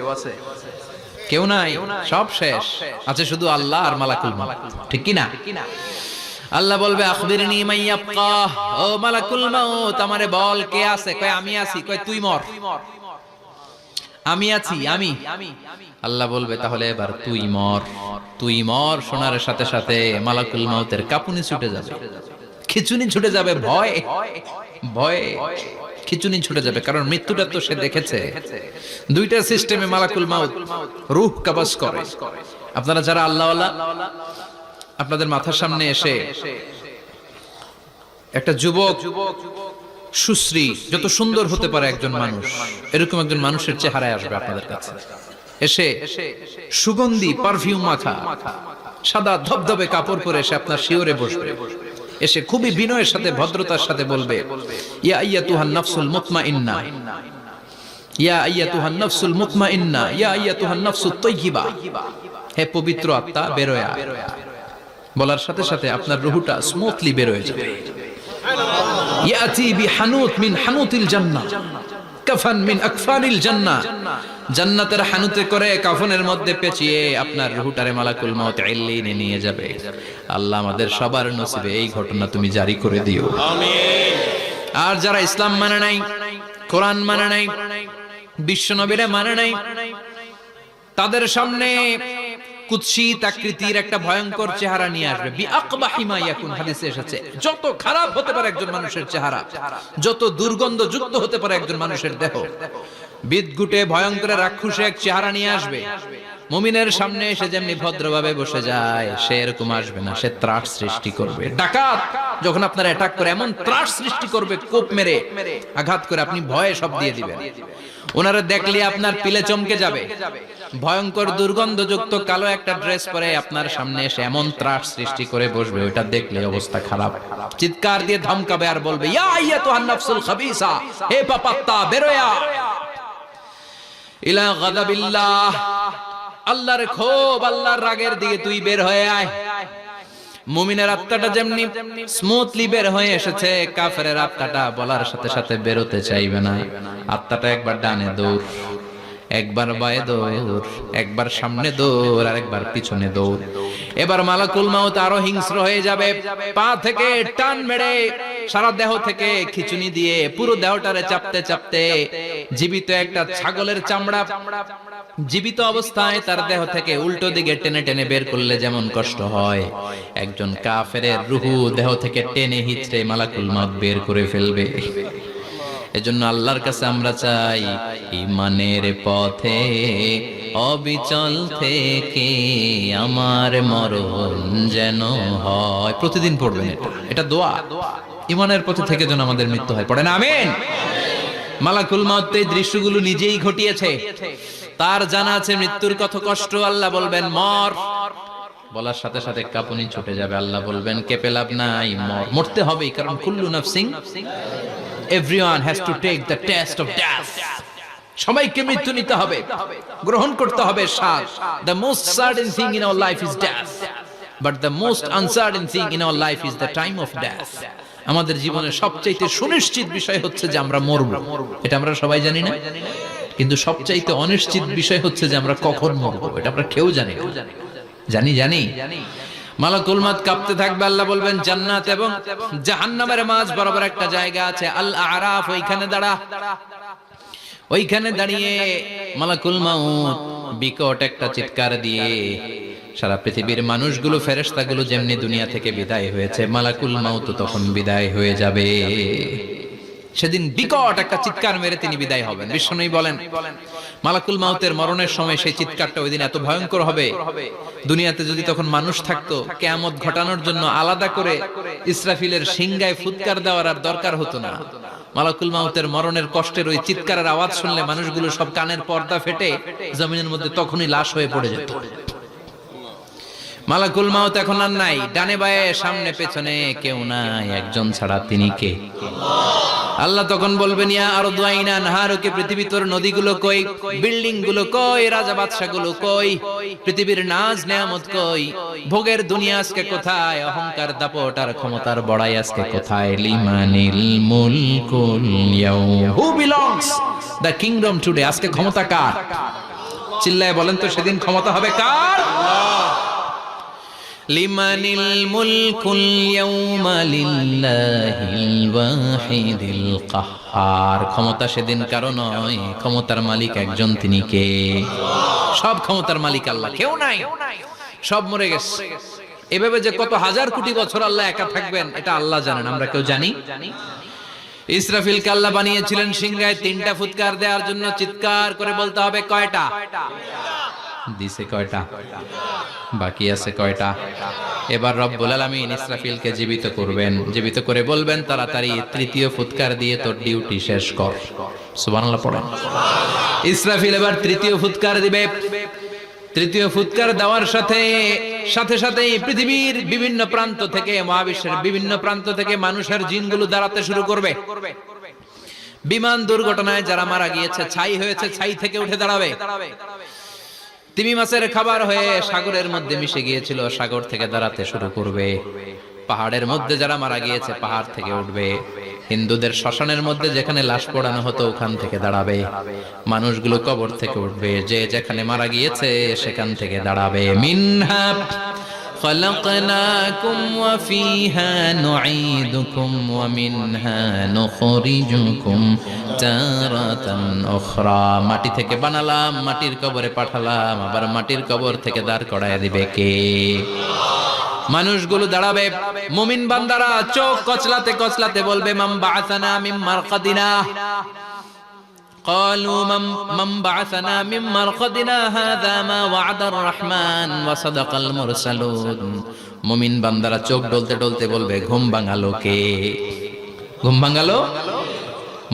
কেউ নাই, সব শেষ, আছে শুধু আল্লাহ আর মালাকুল মাউত, ঠিক কি না? আল্লাহ বলবে আখবিরনি মান ইয়াবকা, ও মালাকুল মাউত আমারে বল কে আছে? কয় আমি আছি। কয় তুই মর। আমি আছি, আমি। আল্লাহ বলবে তাহলে এবার তুই মর। তুই মর শোনার সাথে সাথে মালাকুল মাউতের কাঁপুনি ছুটে যাবে, খিচুনি ছুটে যাবে, ভয় ভয়ে খিচুনি ছুটে যাবে, কারণ মৃত্যুটা তো সে দেখেছে। দুইটা সিস্টেমে মালাকুল মাউত রূহ কবজ করে। আপনারা যারা আল্লাহওয়ালা, আপনাদের মাথার সামনে এসে একটা যুবক সুশ্রী, যত সুন্দর হতে পারে একজন মানুষ, এরকম একজন মানুষের চেহারায় আসবে আপনাদের কাছে, এসে সুগন্ধি পারফিউম মাখা সাদা ধবধবে কাপড় পরে এসে আপনার শিওরে বসবে, এসে খুবই বিনয়ের সাথে ভদ্রতার সাথে বলবে, ইয়া আইয়াতুহান নাফসুল মুতমাইন্না, ইয়া আইয়াতুহান নাফসুল মুতমাইন্না, ইয়া আইয়াতুহান নাফসুত তাইয়্যিবা, হে পবিত্র আত্মা বের হয়ে আয়। বলার সাথে সাথে আপনার রূহটা স্মুথলি বের হয়ে যাবে। ইয়াতি বিহানুত মিন হানুতিল জান্নাহ, কাফান মিন আকফানিল জান্নাহ, জান্নাতের হানুতে করে কাফনের মধ্যে পেঁচিয়ে আপনার রূহটারে মালাকুল মাউত ইল্লিনে নিয়ে যাবে। আল্লাহ আমাদের সবার নসিবে এই ঘটনা তুমি জারি করে দিও, আমিন। আর যারা ইসলাম মানে নাই, কোরআন মানে নাই, বিশ্ব নবীরে মানে নাই, তাদের সামনে কুৎসিত আকৃতির একটা ভয়ঙ্কর চেহারা নিয়ে আসবে। বিআকবাহি মা ইয়াকুন, হাদিসে এসেছে যত খারাপ হতে পারে একজন মানুষের চেহারা, যত দুর্গন্ধ যুক্ত হতে পারে একজন মানুষের দেহ, বিদঘুটে ভয়ঙ্কর রাক্ষসে এক চেহারা নিয়ে আসবে। মুমিনের সামনে এসে যেমনি ভদ্রভাবে বসে যায়, সে এরকম আসবে না, সে ত্রাস সৃষ্টি করবে। ডাকাত যখন আপনার অ্যাটাক করে এমন ত্রাস সৃষ্টি করবে, কোপ মেরে আঘাত করে আপনি ভয়ে সব দিয়ে দিবেন। ওনারা দেখলে আপনার পিলে চমকে যাবে। ভয়ঙ্কর দুর্গন্ধযুক্ত কালো একটা ড্রেস পরে আপনার সামনে এসে এমন ত্রাস সৃষ্টি করে বসবে, ওটা দেখলে অবস্থা খারাপ। চিৎকার দিয়ে ধমকাবে আর বলবে, ইয়া আইয়াতুহান নাফসুল খাবিসা, হে পাপাত্তা বের হয়ে আয় ইলা গাদাবিল্লাহ, আল্লাহর ক্ষোভ, আল্লাহর রাগের দিকে তুই বের হয়ে আয়। মুমিনের আত্মাটা যেমনি স্মুথলি বের হয়ে এসেছে, কাফেরের আত্মাটা বলার সাথে সাথে বেরোতে চাইবে না। আত্মাটা একবার ডানে দৌড়, একবার বায়ে দৌড়, একবার সামনে দৌড়, আর একবার পিছনে দৌড়। এবার মালাকুল মাউত আরো হিংস্র হয়ে যাবে, পা থেকে টান মেরে সারা দেহ থেকে খিচুনি দিয়ে পুরো দেহটারে চাপতে চাপতে জীবিত একটা ছাগলের চামড়া জীবিত অবস্থায় তার দেহ থেকে উল্টো দিকে টেনে টেনে বের করলে যেমন কষ্ট হয়, একজন কাফেরের রূহ দেহ থেকে টেনে হিচড়ে মালাকুল মাউত বের করে ফেলবে। এজন্য আল্লাহর কাছে আমরা চাই, ঈমানের পথে অবিচল থেকে আমার মরণ যেন হয়। প্রতিদিন পড়বেন এটা দোয়া, ঈমানের পথে থেকে যেন আমাদের মৃত্যু হয়। পড়েন আমিন। মালাকুল মাউত এই দৃশ্যগুলো নিজেই ঘটিয়েছে, তার জানা আছে মৃত্যুর কত কষ্ট। আল্লাহ বলবেন মর, বলার সাথে সাথে কাঁপুনি ছুটে যাবে। আল্লাহ বলবেন কেঁপে লাভ নাই, মর, মরতে হবেই, কারণ কুল্লু নাফসিন, everyone has to take the test of death, সবাইকে মৃত্যু নিতে হবে, গ্রহণ করতে হবে স্বাদ। The most certain thing in our life is death, but the most uncertain thing in our life is the time of death. আমাদের জীবনের সবচাইতে সুনিশ্চিত বিষয় হচ্ছে যে আমরা মরব, এটা আমরা সবাই জানি না, কিন্তু সবচাইতে অনিশ্চিত বিষয় হচ্ছে যে আমরা কখন মরব, এটা আমরা কেউ জানি না। জানি মালাকুল মাউত কাঁপতে থাকবে। আল্লাহ বলবেন জান্নাত এবং জাহান্নামের মাঝ বরাবর একটা জায়গা আছে, আল আরাফ, ওইখানে দাঁড়া। ওইখানে দাঁড়িয়ে মালাকুল মাউত বিকট একটা চিৎকার দিয়ে সারা পৃথিবীর মানুষগুলো, ফেরেশতাগুলো যেমনি দুনিয়া থেকে বিদায় হয়েছে, মালাকুল মাউত তখন বিদায় হয়ে যাবে। সেদিন বিকট একটা চিৎকার মেরে তিনি বিদায় হবেন। বিশ্বনবী বলেন মালাকুল মাউতের মরণের সময় সেই চিৎকারটা ওই দিন এত ভয়ঙ্কর হবে, দুনিয়াতে যদি তখন মানুষ থাকতো, কিয়ামত ঘটানোর জন্য আলাদা করে ইসরাফিলের সিংগায় ফুৎকার দেওয়ার আর দরকার হতো না। মালাকুল মাউতের মরণের কষ্টের ওই চিৎকারের আওয়াজ শুনলে মানুষগুলো সব কানের পর্দা ফেটে জমিনের মধ্যে তখনই লাশ হয়ে পড়ে যেত। মালাকুল মাউত এখন আর নাই, ডানে বায়ে সামনে পেছনে কেউ নাই, একজন ছাড়া, তিনি কে? আল্লাহ তখন বলবেন ইয়া আরদু আইনা নাহারুকে, পৃথিবী তোর নদীগুলো কই, বিল্ডিং গুলো কই, রাজা বাদশা গুলো কই, পৃথিবীর নাজ নেয়ামত কই, ভোগের দুনিয়া আজকে কোথায়, অহংকার দাপট আর ক্ষমতার বড়াই আজকে কোথায়? লিমানিল মুলকুল ইয়াউম, who belongs the kingdom today, আজকে ক্ষমতা কার? চিল্লায় বলেন তো সেদিন ক্ষমতা হবে কার? লিমানিল মুলকুল ইয়াউমা লিল্লাহিল ওয়াহিদিল কাহ্হার। ক্ষমতা সেদিন কারো নয়, ক্ষমতার মালিক একজন, তিনি কে? সব ক্ষমতার মালিক আল্লাহ, কেউ নাই, সব মরে গেছে। এভাবে যে কত হাজার কোটি বছর আল্লাহ একা থাকবেন এটা আল্লাহ জানেন, আমরা কেউ জানি? ইসরাফিলকে আল্লাহ বানিয়েছিলেন সিংহায় 3টা ফুৎকার দেওয়ার জন্য। চিৎকার করে বলতে হবে কয়টা? দিছে কয়টা? বাকি আছে কয়টা? এবার রব্বুল আলামিন ইসরাফিলকে জীবিত করবেন, জীবিত করে বলবেন তাড়াতাড়ি 3য় ফুৎকার দিয়ে তোর ডিউটি শেষ কর। সুবহানাল্লাহ পড়েন। ইসরাফিল এবার 3য় ফুৎকার দিবে। 3য় ফুৎকার দেওয়ার সাথে সাথে পৃথিবীর বিভিন্ন প্রান্ত থেকে, মহাবিশ্বের বিভিন্ন প্রান্ত থেকে মানুষের জিনগুলো দাঁড়াতে শুরু করবে। বিমান দুর্ঘটনায় যারা মারা গিয়েছে, ছাই হয়েছে, ছাই থেকে উঠে দাঁড়াবে। তিমি মাছের খাবার হয়ে সাগরের মধ্যে মিশে গিয়েছিল, সাগর থেকে দাঁড়াতে শুরু করবে। পাহাড়ের মধ্যে যারা মারা গিয়েছে, পাহাড় থেকে উঠবে। হিন্দুদের শ্মশানের মধ্যে যেখানে লাশ পোড়ানো হতো, ওখান থেকে দাঁড়াবে। মানুষগুলো কবর থেকে উঠবে, যে যেখানে মারা গিয়েছে সেখান থেকে দাঁড়াবে। মিনহা خلقناكم وفيها نعيدكم ومنها نخرجكم تارة أخرى। মাটি থেকে বানালাম, মাটির কবরে পাঠালাম, আবার মাটির কবর থেকে দাঁড় করায় দিবে কে? মানুষগুলো দাঁড়াবে। মুমিন বান্দারা চোখ কচলাতে কচলাতে বলবে মান বাআসানা মিন মারকাদিনা। قالوا من بعثنا من مرقدنا هذا ما وعد الرحمن وصدق المرسلون। মুমিন বান্দারা চোখ ডলতে ডলতে বলবে ঘুম ভাঙালো কে? ঘুম ভাঙালো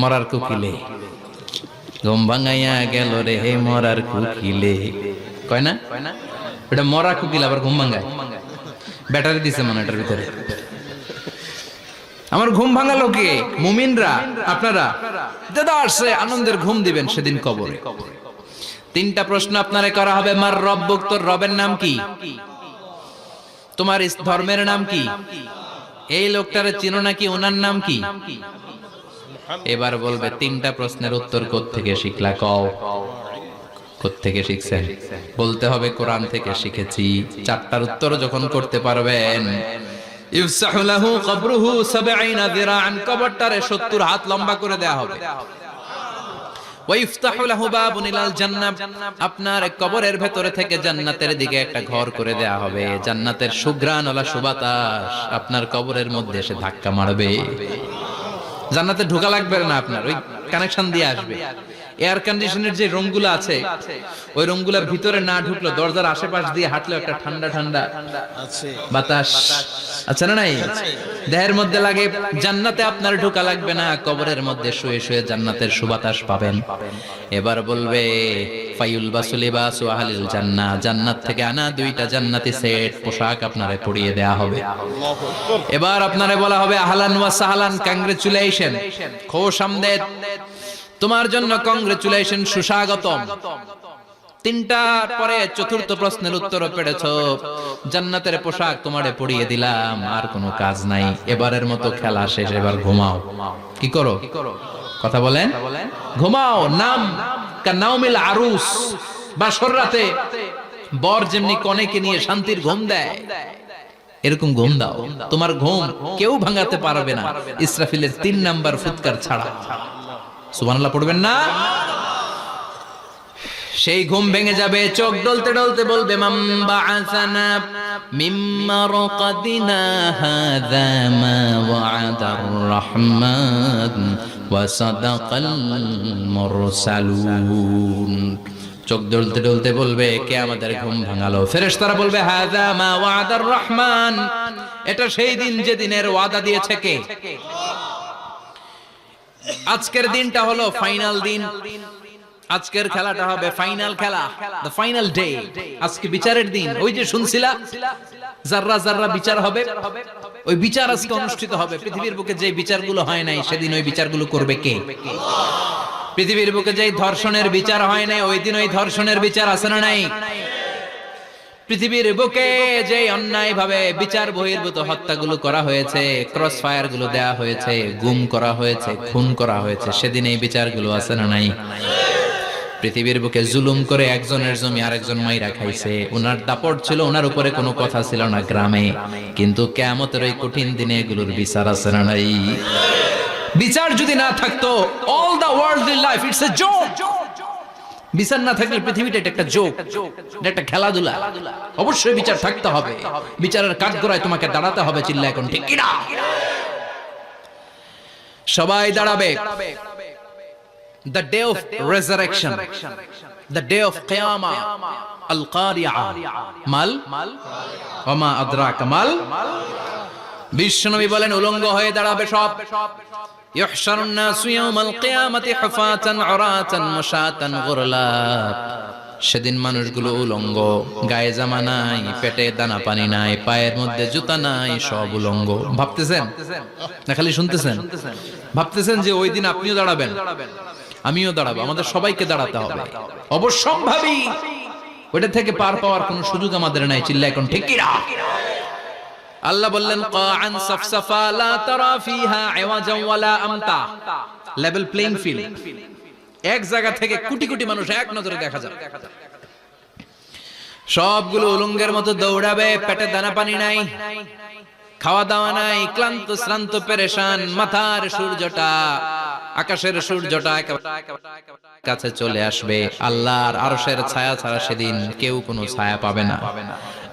মরার কুকিলে। ঘুম ভাঙাইয়া গেল রে হে মরার কুকিলে। কয় না এটা মরা কুকিল আবার ঘুম ভাঙায়? ব্যাটারি দিছে মনে এটার ভিতরে। আমার ঘুম ভাঙালো কে? মুমিনরা, আপনারা দাদা আসছে আনন্দের ঘুম দিবেন সেদিন কবরে। 3টা প্রশ্ন আপনারে করা হবে। মার রব্বুক, তোর রবের নাম কি? তোমার ধর্মের নাম কি? এই লোকটারে চিনো নাকি? ওনার নাম কি? এবার বলবে 3টা প্রশ্নের উত্তর কোত্থেকে শিখলা? কও কোত্থেকে শিখছেন? বলতে হবে কোরআন থেকে শিখেছি। 4টার উত্তর যখন করতে পারবেন, ইফসাহু লাহু কবরুহু 70 যিরাআন, কবরটারে 70 হাত লম্বা করে দেয়া হবে। ওয়া ইফতাহু লাহু বাবুন ইলাল জান্নাহ, আপনার কবরের ভেতরে থেকে জান্নাতের দিকে একটা ঘর করে দেয়া হবে। জান্নাতের সুঘ্রাণওয়ালা সুবাতাস আপনার কবরের মধ্যে এসে ধাক্কা মারবে। জান্নাতে ঢোকা লাগবে না, আপনার ওই কানেকশন দিয়ে আসবে। এয়ার কন্ডিশনের যে রুমগুলো আছে, ওই রুমগুলোর ভিতরে না ঢুকলো, দরজার আশেপাশ দিয়ে হাঁটলো একটা ঠান্ডা ঠান্ডা বাতাস আছে না নাই? দেহের মধ্যে লাগে। জান্নাতে আপনার ঢোকা লাগবে না, কবরের মধ্যে শুয়ে শুয়ে জান্নাতের সুবাতাস পাবেন। এবার বলবে ফায়ুল বাসুলিবাসু আহলিল জান্নাহ, জান্নাত থেকে আনা 2টা জান্নাতি সেট পোশাক আপনারে পরিয়ে দেয়া হবে। এবার আপনারে বলা হবে আহলান ওয়া সাহলান, কংগ্রেচুলেশন, খোশামদেদ, তোমার জন্য কংগ্রেচুলেশন, সুস্বাগতম। 3টার পরে 4র্থ প্রশ্নের উত্তরও পেরেছো। জান্নাতের পোশাক তোমারে পরিয়ে দিলাম, আর কোনো কাজ নাই। এবারের মতো খেলা শেষ, এবার ঘুমাও। কি করো? কথা বলেন। ঘুমাও। নাম কানাউমিল আরুস, বাসর রাতে বর যেমনি কনেকে নিয়ে শান্তির ঘুম দেয়, এরকম ঘুম দাও। তোমার ঘুম কেউ ভাঙাতে পারবে না ইসরাফিলের 3 নাম্বার ফুৎকার ছাড়া। সুবহানাল্লাহ পড়বেন না? সেই ঘুম ভেঙে যাবে। চোখ ডলতে ডলতে বলবে মান বাআসানা মিন মারকাদিনা হাযা মা ওয়া'দার রাহমান ওয়া সাদাকাল মুরসালুন। চোখ ডলতে ডলতে বলবে কে আমাদের ঘুম ভাঙালো? ফেরেশতারা বলবে হাযা মা ওয়া'দার রাহমান, এটা সেই দিন যেদিনের ওয়াদা দিয়েছে কে? আজকের দিনটা হলো ফাইনাল দিন। আজকের খেলাটা হবে ফাইনাল খেলা, দ্য ফাইনাল ডে। আজকে বিচারের দিন। ওই যে শুনছিলা জাররা জাররা বিচার হবে, ওই বিচার আজকে অনুষ্ঠিত হবে। পৃথিবীর বুকে যে বিচারগুলো হয় নাই সেদিন ওই বিচারগুলো করবে কে? পৃথিবীর বুকে যে ধর্ষণের বিচার হয় নাই, ওই দিন ওই ধর্ষণের বিচার আছে না নাই? পৃথিবীর বুকে যে অন্যায় ভাবে বিচার বহির্ভূত হত্যাগুলো করা হয়েছে, ক্রস ফায়ার গুলো দেয়া হয়েছে, গুম করা হয়েছে, খুন করা হয়েছে, সেদিন এই বিচারগুলো আছে না নাই? পৃথিবীর বুকে জুলুম করে একজনের জমি আরেকজন মাইরা খাইছে, ওনার দাপট ছিল, ওনার উপরে কোনো কথা ছিল না গ্রামে, কিন্তু কিয়ামতের ওই কঠিন দিনে এগুলোর বিচার আছে না নাই? বিচার যদি না থাকতো, all the worldly life it's a joke. বিচার না থাকলে পৃথিবীটা এটা একটা জোক, এটা একটা খেলাধুলা। অবশ্যই বিচার থাকতে হবে, বিচারের কাঠগড়ায় তোমাকে দাঁড়াতে হবে। চিল্লা এখন ঠিক কিনা? সবাই দাঁড়াবে। The day of resurrection, the day of qiyamah, al-qari'ah, mal wama adraka mal। বিশ্বনবী বলেন উলঙ্গ হয়ে দাঁড়াবে সব। ইহশারুন নাসু ইয়াওমাল কিয়ামাতি হুফাতান উরাতান মুশাতান গুরলা। সেদিন মানুষগুলো উলঙ্গ, গায়ে জামা নাই, পেটে দানা পানি নাই, পায়ের মধ্যে জুতা নাই, সব উলঙ্গ। ভাবতেছেন না খালি শুনতেছেন? ভাবতেছেন যে ওই দিন আপনিও দাঁড়াবেন, আমিও দাঁড়াবো, আমাদের সবাইকে দাঁড়াতে হবে। অবশ্যম্ভাবী, ওটা থেকে পার পাওয়ার কোনো সুযোগ আমাদের নাই। চিল্লা এখন ঠিক কিনা? আল্লাহ বললেন কাআন সাফসাফা লা তারা ফিহা আওয়াজান ওয়ালা আমতা। লেভেল প্লেইং ফিল্ড, এক জায়গা থেকে কোটি কোটি মানুষ এক নজরে দেখা যাবে। সবগুলো উলঙ্গের মতো দৌড়াবে, পেটে দানা পানি নাই, খাওয়া দাওয়া নাই, ক্লান্ত শ্রান্ত পেরেশান। মাথার সূর্যটা, আকাশের সূর্যটা কাছে চলে আসবে। আল্লাহর আরশের ছায়া ছাড়া সেদিন কেউ কোনো ছায়া পাবে না।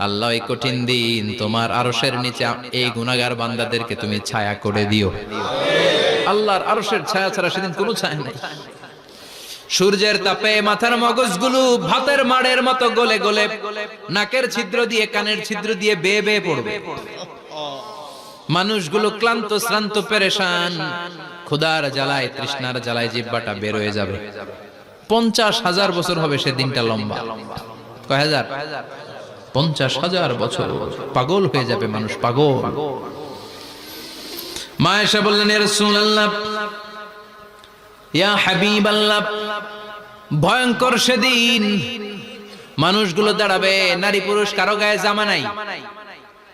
আল্লাহ এই কঠিন দিন তোমার আরশের নিচে এই গুনাহগার বান্দাদেরকে তুমি ছায়া করে দিও। আল্লাহর আরশের ছায়া ছাড়া সেদিন কোনো ছায়া নাই। সূর্যের তাপে মাথার মগজগুলো ভাতের মাড়ের মতো গলে গলে নাকের ছিদ্র দিয়ে কানের ছিদ্র দিয়ে বেয়ে বেয়ে পড়বে। মানুষগুলো ক্লান্ত শ্রান্ত পেরেশান, ক্ষুধার জ্বালায় তৃষ্ণার জ্বালায় জিহ্বাটা বের হয়ে যাবে। 50,000 বছর হবে সে দিনটা লম্বা। কয় হাজার? 50,000 বছর। পাগল হয়ে যাবে মানুষ, পাগল। মা এসে বললেন ইয়া রাসূলুল্লাহ, ইয়া হাবিবাল্লাহ, ভয়ঙ্কর সেদিন মানুষগুলো দাঁড়াবে, নারী পুরুষ কারো গায়ে জামা নাই।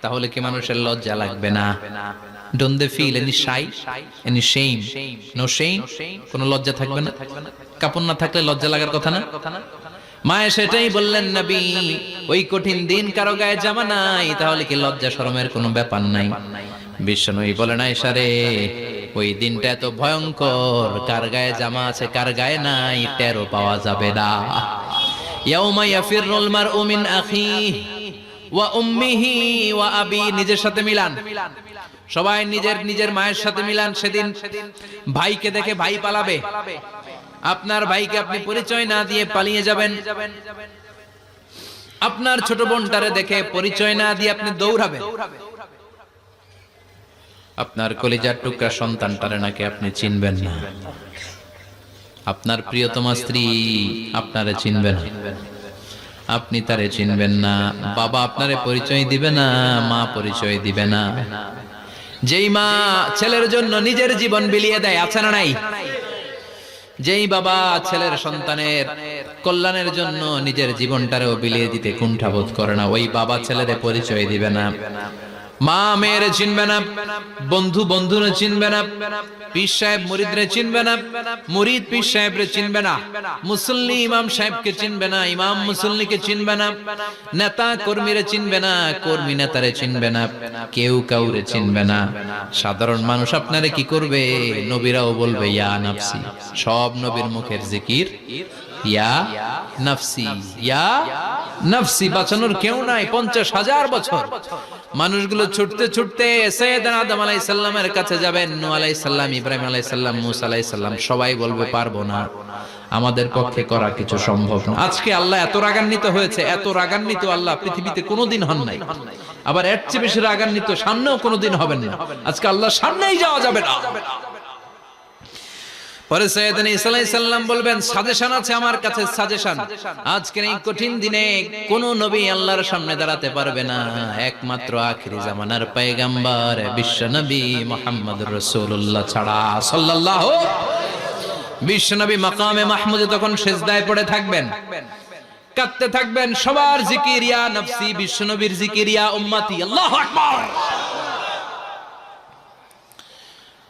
তাহলে কি মানুষের লজ্জা লাগবে না? Don't they feel any shy, any shame? No shame? কোনো লজ্জা থাকবে না? কাপড় না থাকলে লজ্জা লাগার কথা না? মায়ে সেটাই বললেন নবী, ওই কঠিন দিন কারো গায়ে জামা নাই, তাহলে কি লজ্জা শরমের কোনো ব্যাপার নাই? বিশ্বনবী বলেন আয়েশা রে, ওই দিনটা এত ভয়ঙ্কর, কার গায়ে জামা আছে কার গায়ে নাই টেরও পাওয়া যাবে না। ইয়াউমা ইয়াফিরুল মারউ মিন আখিহি ওয়া উম্মিহি ওয়া আবি। নিজের সাথে মিলান, সবাই নিজের নিজের মায়ের সাথে মিলান। সেদিন ভাইকে দেখে ভাই পালাবে, আপনার ভাইকে আপনি পরিচয় না দিয়ে পালিয়ে যাবেন। আপনার ছোট বোনটারে দেখে পরিচয় না দিয়ে আপনি দৌড়াবেন। আপনার কলিজার টুকরা সন্তানটারে নাকি আপনি চিনবেন না। আপনার প্রিয়তমা স্ত্রী আপনারে চিনবেন না, আপনি তারে চিনবেন না। বাবা আপনারে পরিচয় দিবে না, মা পরিচয় দিবে না। যেই মা ছেলের জন্য নিজের জীবন বিলিয়ে দেয়, আছে না নাই? যেই বাবা ছেলের সন্তানের কল্যাণের জন্য নিজের জীবনটারেও বিলিয়ে দিতে কুণ্ঠাবোধ করে না, ওই বাবা ছেলেরে পরিচয় দিবে না। মা মেয়েরে চিনবে না, বন্ধু বন্ধুরে চিনবে না, পীর সাহেব মুরিদরে চিনবে না, মুরিদ পীর সাহেবরে চিনবে না, মুসল্লি ইমাম সাহেবকে চিনবে না, ইমাম মুসল্লিকে চিনবে না, নেতা কর্মীরে চিনবে না, কর্মী নেতারে চিনবে না, কেউ কাউরে চিনবে না। সাধারণ মানুষ আপনারে কি করবে? নবীরাও বলবে ইয়া নাফসি। সব নবীর মুখের জিকির ইয়া নাফসি, ইয়া নাফসি। বাঁচানোর কেউ নাই। 50,000 বছর মানুষগুলো ছুটতে ছুটতে সাইয়েদনা আদম আলাইহিস সালামের কাছে যাবেন। নূহ আলাইহিস সালাম, ইব্রাহিম আলাইহিস সালাম, মূসা আলাইহিস সালাম, সবাই বলবে পারবো না, আমাদের পক্ষে করা কিছু সম্ভব না। আজকে আল্লাহ এত রাগান্বিত হয়েছে, এত রাগান্বিত আল্লাহ পৃথিবীতে কোনোদিন হন নাই। আবার এর চেয়ে বেশি রাগান্বিত সামনেও কোনোদিন হবেন না। আজকে আল্লাহ সামনেই যাওয়া যাবে না। পরে সাইয়েদনা ঈসা আলাইহিস সালাম বলবেন সাজেশন আছে আমার কাছে, সাজেশন। আজকের এই কঠিন দিনে কোন নবী আল্লাহর সামনে দাঁড়াতে পারবে না, একমাত্র আখিরি জামানার পয়গম্বর বিশ্ব নবী মুহাম্মদুর রাসূলুল্লাহ ছাড়া সাল্লাল্লাহু। বিশ্ব নবী মাকামে মাহমুদে তখন সিজদায় পড়ে থাকবেন, কাঁদতে থাকবেন। সবার জিকির ইয়া নফসি, বিশ্ব নবীর জিকির ইয়া উম্মতি। আল্লাহু আকবার।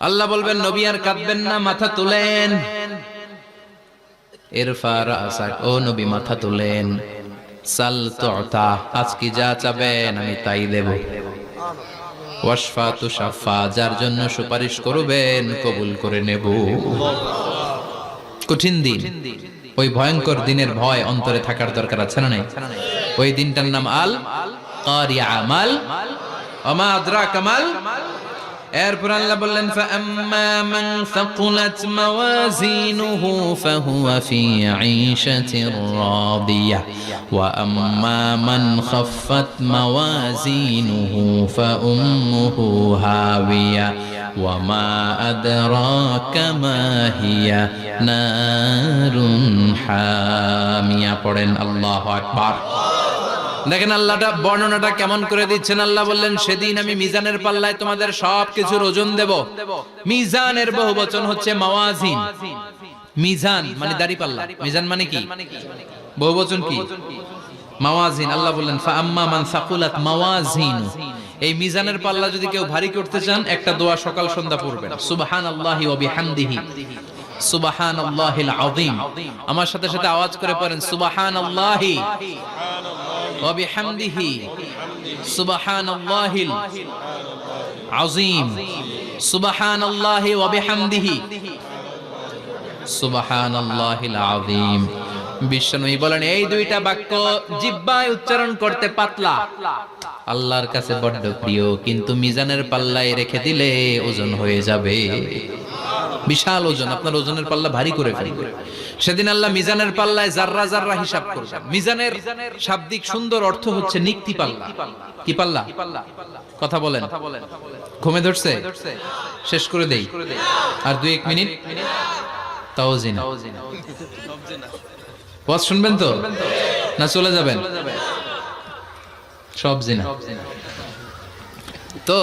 আল্লাহ বলবেন নবী আর কাঁদবেন না, মাথা তুলেন। ইরফা রাসাক, ও নবী মাথা তুলেন, সাল তুতা, আজকে যা চাবেন আমি তাই দেব। ওয়াশফা তুশাফা, যার জন্য সুপারিশ করবেন কবুল করে নেব। কঠিন দিন, ওই ভয়ঙ্কর দিনের ভয় অন্তরে থাকার দরকার আছে না নাই? ওই দিনটার নাম আল কারিয়া, মাল ওমা আদরাকা মাল। এরপর আল্লাহ বললেন ফাআম্মা মান সাকুলাত মাওয়াজিনুহু ফাহুয়া ফি ঈশাতির রাদিয়াহ ওয়া আম্মা মান খাফফাত মাওয়াজিনুহু ফাউম্মুহু হাওিয়া ওয়া মা আদরাকা মা হিয়া নারুন হামিয়া। পড়েন আল্লাহু আকবার। দেখেন আল্লাহটা বর্ণনাটা কেমন করে দিচ্ছেন। আল্লাহ বললেন সেদিন আমি মিজানের পাল্লায় তোমাদের সবকিছুর ওজন দেব। মিজানের বহুবচন হচ্ছে মাওয়াজিন। মিজান মানে দাড়ি পাল্লা, মিজান মানে কি? বহুবচন কি? মাওয়াজিন। আল্লাহ বললেন ফাআম্মা মান সাকুলাত মাওয়াজিনু, এই মিজানের পাল্লা যদি কেউ ভারী করতে চান একটা দোয়া সকাল সন্ধ্যা পড়বেন, সুবহানাল্লাহি ওয়া বিহামদিহি সুবহানাল্লাহিল আযীম। আমার সাথে সাথে আওয়াজ করে পড়েন সুবহানাল্লাহি ওয়া বিহামদিহি সুবহানাল্লাহিল আযীম, সুবহানাল্লাহি ওয়া বিহামদিহি সুবহানাল্লাহিল আযীম। বিশ্বনবী বলেন এই দুইটা বাক্য জিহ্বায় উচ্চারণ করতে পাতলা, আল্লাহর কাছে বড্ড প্রিয়, কিন্তু মিজানের পাল্লায় রেখে দিলে ওজন হয়ে যাবে বিশাল ওজন। আপনার ওজনের পাল্লা ভারী করে ফেলবে। সেদিন আল্লাহ মিজানের পাল্লায় জাররা জাররা হিসাব করবেন। মিজানের শাব্দিক সুন্দর অর্থ হচ্ছে নিক্তি পাল্লা। কি পাল্লা? কথা বলেন, ঘুমে ধরছে? শেষ করে দেই আর 2-1 মিনিট। তাও জিনা ওয়াজ শুনবেন তো না চলে যাবেন? সব জিনা। তো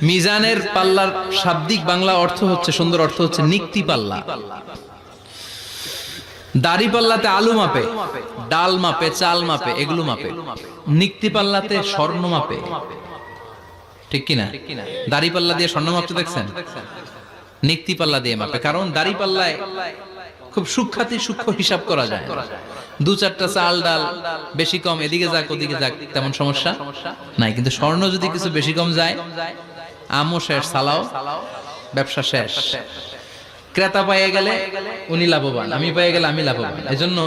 মিজানের পাল্লার শাব্দিক বাংলা অর্থ হচ্ছে, সুন্দর অর্থ হচ্ছে নিক্তি পাল্লা। দাড়ি পাল্লাতে আলু মাপে, ডাল মাপে, চাল মাপে, এগুলো মাপে। নিক্তি পাল্লাতে স্বর্ণ মাপে, ঠিক কিনা? দাড়ি পাল্লা দিয়ে স্বর্ণ মাপতে দেখছেন? নিক্তি পাল্লা দিয়ে মাপে। কারণ দাড়ি পাল্লায় খুব সূক্ষ্ম হিসাব করা যায়। 2-4টা চাল ডাল বেশি কম এদিকে যাক ওদিকে যাক তেমন সমস্যা নাই, কিন্তু স্বর্ণ যদি কিছু বেশি কম যায়, আমও শেষ, সালাও, ব্যবসা শেষ। ক্রেতা পেয়ে গেলে উনি লাভবান, আমি পেয়ে গেলে আমি লাভবান। এজন্য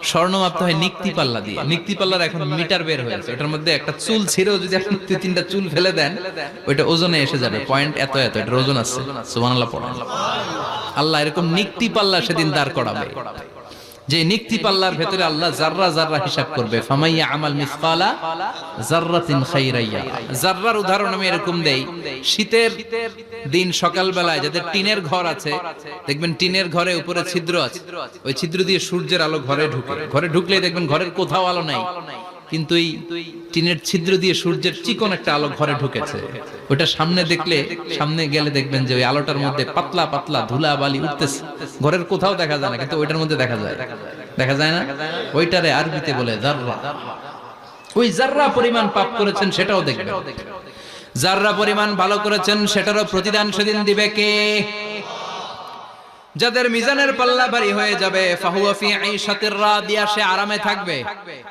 স্বর্ণ মাপতে হয় নিক্তি পাল্লা দিয়ে। নিক্তি পাল্লার এখন মিটার বের হয়েছে, ওটার মধ্যে একটা চুল ছিঁড়েও যদি আপনি 2-3টা চুল ফেলে দেন ওইটা ওজনে এসে যাবে, পয়েন্ট এত এত, এটার ওজন আছে। সুবহানাল্লাহ পড়েন। আল্লাহ এরকম নিক্তি পাল্লা সেদিন দাঁড় করাবে, যে নিক্তি পাল্লার ভেতরে আল্লাহ জাররা জাররা হিসাব করবে। ফামাইয়া আমাল মিসকালা জাররাতিন খাইরাইয়া। জাররার উদাহরণ আমি এরকম দেই, শীতের দিন সকাল বেলায় যাদের টিনের ঘর আছে, দেখবেন টিনের ঘরে উপরে ছিদ্র আছে, ওই ছিদ্র দিয়ে সূর্যের আলো ঘরে ঢুকে। ঘরে ঢুকলেই দেখবেন ঘরের কোথাও আলো নাই, কিন্তু এই টিনের ছিদ্র দিয়ে সূর্যের চিকন একটা আলো ঘরে ঢুকেছে। ওটা সামনে দেখলে, সামনে গেলে দেখবেন যে ওই আলোটার মধ্যে পাতলা পাতলা ধুলা বালি উঠতেছে। ঘরের কোথাও দেখা যায় না, কিন্তু ওইটার মধ্যে দেখা যায়। দেখা যায় না? ওইটারে আরবিতে বলে জাররা। ওই জাররা পরিমাণ পাপ করেছেন সেটাও দেখবেন, জাররা পরিমাণ ভালো করেছেন সেটারও প্রতিদান সেদিন দিবে কে? যাদের মিজানের পাল্লা ভারী হয়ে যাবে, ফাহুয়া ফি ঈশাতির রাদিয়া, সে আরামে থাকবে,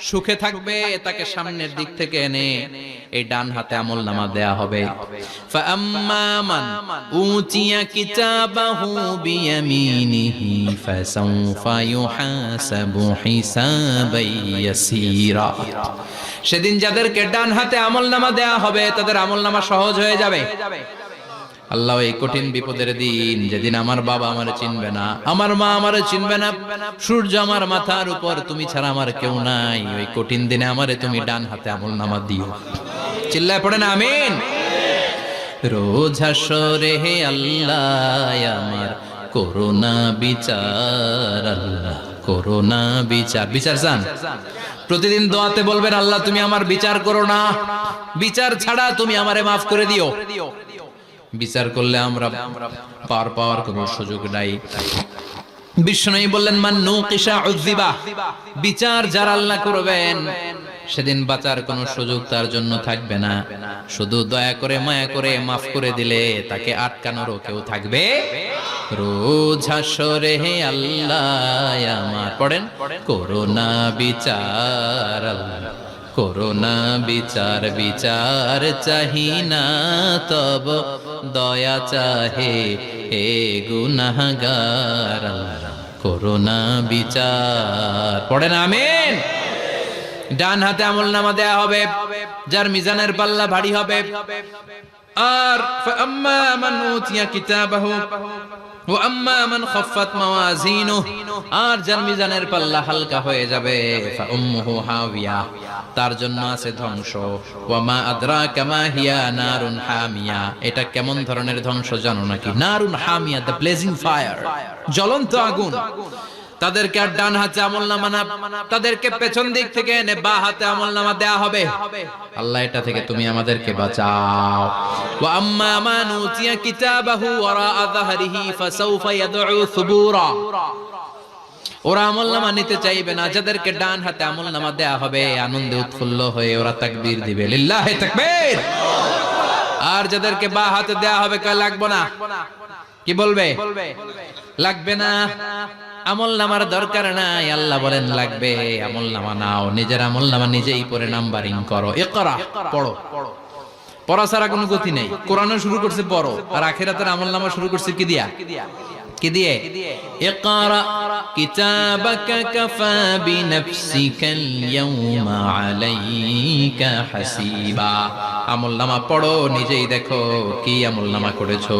সুখে থাকবে। তাকে সামনের দিক থেকে এনে এই ডান হাতে আমলনামা দেয়া হবে। ফাআম্মা মান উতিয়া কিতাবাহু বিয়ামিনিহি ফাসাউফা ইউহাসাবু হিসাবান ইয়াসীরা। সেদিন যাদেরকে ডান হাতে আমলনামা দেয়া হবে তাদের আমলনামা সহজ হয়ে যাবে। আল্লাহ এই কঠিন বিপদের দিন, যেদিন আমার বাবা আমারে চিনবে না, আমার মা আমারে চিনবে না, সূর্য আমার মাথার উপর, তুমি ছাড়া আমার কেউ নাই, ওই কঠিন দিনে আমারে তুমি ডান হাতে আমলনামা দিও। চিল্লায় পড়েন আমিন। রোজ হাসরে হে আল্লাহ আমার করোনা বিচার, আল্লাহ করোনা বিচার। বিচার চান? প্রতিদিন দোয়াতে বলবেন আল্লাহ তুমি আমার বিচার করো না, বিচার ছাড়া তুমি আমারে মাফ করে দিও। বিচার করলে আমরা পার পাওয়ার কোনো সুযোগ নাই। বিষ্ণু বললেন মান নুকিশা উযিবা, বিচার যার আল্লাহ করবেন সেদিন বাঁচার কোনো সুযোগ তার জন্য থাকবে না। শুধু দয়া করে মায়া করে মাফ করে দিলে তাকে আটকানোরও কেউ থাকবে। রোজ হাসরে হে আল্লাহ আমার, পড়েন, করোনা বিচার আল্লাহ, করোনা বিচার, বিচার চাহি না তব দয়া চাহে হে গুনাহগার আল্লাহ, করোনা বিচার। পড়েন আমিন। ডান হাতে আমলনামা দেয়া হবে যার মিজানের পাল্লা ভারী হবে। আর ফাআম্মা মান উতিয়া কিতাবাহু ওয়া আম্মা মান খাফফাত মাওয়াজিনুহু, আর যার মিজানের পাল্লা হালকা হয়ে যাবে ফাউম্মুহু হাওিয়া, তার জন্য আছে ধ্বংস। ওয়া মা আদরাকা মা হিয়া নারুন হামিয়া, এটা কেমন ধরনের ধ্বংস জানো নাকি? নারুন হামিয়া, দ্য ব্লেজিং ফায়ার, জ্বলন্ত আগুন। তাদেরকে আর ডান হাতে আমলনামা না, তাদেরকে পেছন দিক থেকে এনে বাঁ হাতে আমলনামা দেয়া হবে। আল্লাহ এটা থেকে তুমি আমাদেরকে বাঁচাও। ওয়া আম্মা মান উতিয়া কিতাবাহু ওয়ারা যাহরিহি ফাসাউফা ইয়াদউ সুবুরা, ওরা আমলনামা নিতে চাইবে না। যাদেরকে ডান হাতে আমলনামা দেয়া হবে আনন্দে উৎফুল্ল হয়ে ওরা তাকবীর দিবে, লিল্লাহি তাকবীর। আর যাদেরকে বাঁ হাতে দেয়া হবে কয় লাগবে না, কি বলবে? লাগবে না, আমলনামার দরকার নাই। আল্লাহ বলেন লাগবে, আমলনামা নাও, নিজের আমলনামা নিজেই পড়ে নাম্বারিং করো। ইকরা, পড়ো। পড়া ছাড়া কোনো গতি নেই। কোরআনও শুরু করছে পড়ো, আর আখিরাতের আমলনামা শুরু করছে কি দিয়া? কি দিয়ে? ইকরা কিতাবাকা কাফা বিনাফসিকাল ইয়াউমা আলাইকা হাসিবা, আমলনামা পড়ো, নিজেই দেখো কি আমলনামা করেছো।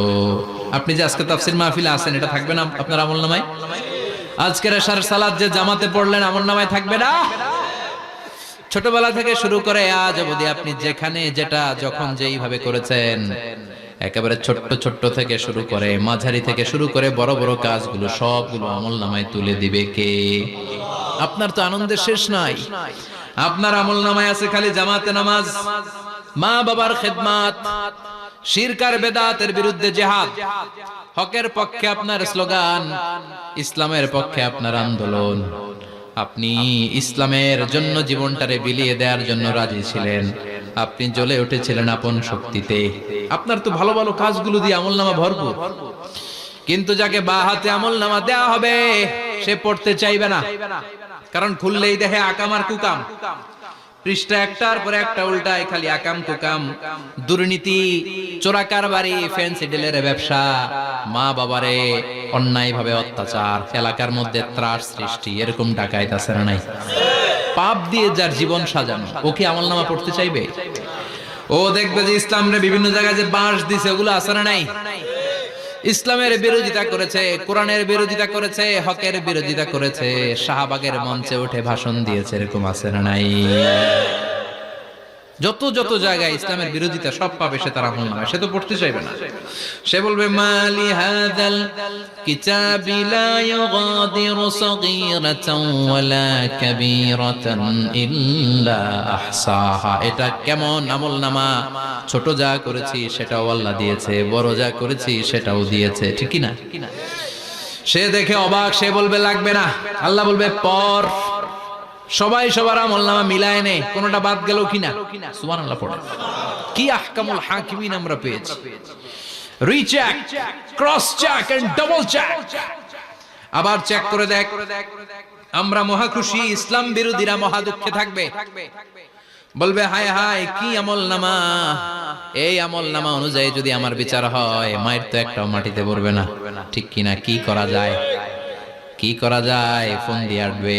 আপনি যে আজকে তাফসীর মাহফিলে আছেন, এটা থাকবে না আপনার আমলনামায়? আজকের এশার সালাত যে জামাতে পড়লেন, আমলনামায় থাকবে না? ছোটবেলা থেকে শুরু করে আজ অবধি আপনি যেখানে যেটা যখন যেইভাবে করেছেন, একেবারে ছোট্ট ছোট্ট থেকে শুরু করে মাঝারি থেকে শুরু করে বড় বড় কাজগুলো সবগুলো আমলনামায় তুলে দিবে কে? আপনার তো আনন্দের শেষ নাই। আপনার আমলনামায় আছে খালি জামাতে নামাজ, মা বাবার খেদমত, শিরক আর বেদাতের বিরুদ্ধে জিহাদ, হকের পক্ষে আপনার স্লোগান, ইসলামের পক্ষে আপনার আন্দোলন। আপনি ইসলামের জন্য জীবনটারে বিলিয়ে দেওয়ার জন্য রাজি ছিলেন, আপনি জ্বলে উঠেছিলেন আপন শক্তিতে। আপনার তো ভালো ভালো কাজগুলো দিয়ে আমলনামা ভরপুর। কিন্তু যাকে বাঁ হাতে আমলনামা দেয়া হবে সে পড়তে চাইবে না, কারণ খুললেই দেখে আকাম আর কুকাম, পৃষ্ঠা একটার পর একটা উল্টায় খালি আকাম কুকাম, দুর্নীতি, চোরা কারবারি, ফ্যান্সি ডিলের ব্যবসা, মা বাবারে অন্যায় ভাবে অত্যাচার, এলাকার মধ্যে ত্রাস সৃষ্টি, এরকম ডাকাইত আছে না নাই? পাপ দিয়ে যার জীবন সাজানো, ও কি আমলনামা পড়তে চাইবে? ও দেখবে যে ইসলামরে বিভিন্ন জায়গায় যে বাঁশ দিছে ওগুলো আছে না নাই? ইসলামের বিরোধিতা করেছে, কোরআনের বিরোধিতা করেছে, হকের বিরোধিতা করেছে, শাহবাগের মঞ্চে উঠে ভাষণ দিয়েছে, এরকম আছে না নাই? যত যত জায়গায় ইসলামের বিরোধিতা সব পাবে সে, তার আমলনামায়। সে তো পড়তে চাইবে না। সে বলবে মালি হাযাল কিতাবি লা ইউগাদিরু সগীরাতান ওয়ালা কাবীরাতান ইল্লা আহসাহা, এটা কেমন আমলনামা? ছোট যা করেছি সেটাও আল্লাহ দিয়েছে, বড় যা করেছি সেটাও দিয়েছে, ঠিক কি না? সে দেখে অবাক, সে বলবে লাগবে না। আল্লাহ বলবে পড়। সবাই সবার আমলনামা মিলায় নে, কোনটা বাদ গেল কিনা? সুবহানাল্লাহ পড়ে। কি আহকামুল হাকিমিন আমরা পেয়েছি। Recheck, cross check and double check, আবার চেক করে দেখ। আমরা মহা খুশি, ইসলাম বিরোধীরা মহা দুঃখে থাকবে, বলবে হায় হায় কি আমলনামা, এই আমলনামা অনুযায়ী যদি আমার বিচার হয় মায়ের তো একটাও মাটিতে পড়বে না, ঠিক কিনা? কি করা যায়? কি করা যায়? ফোন দিয়ে আসবে।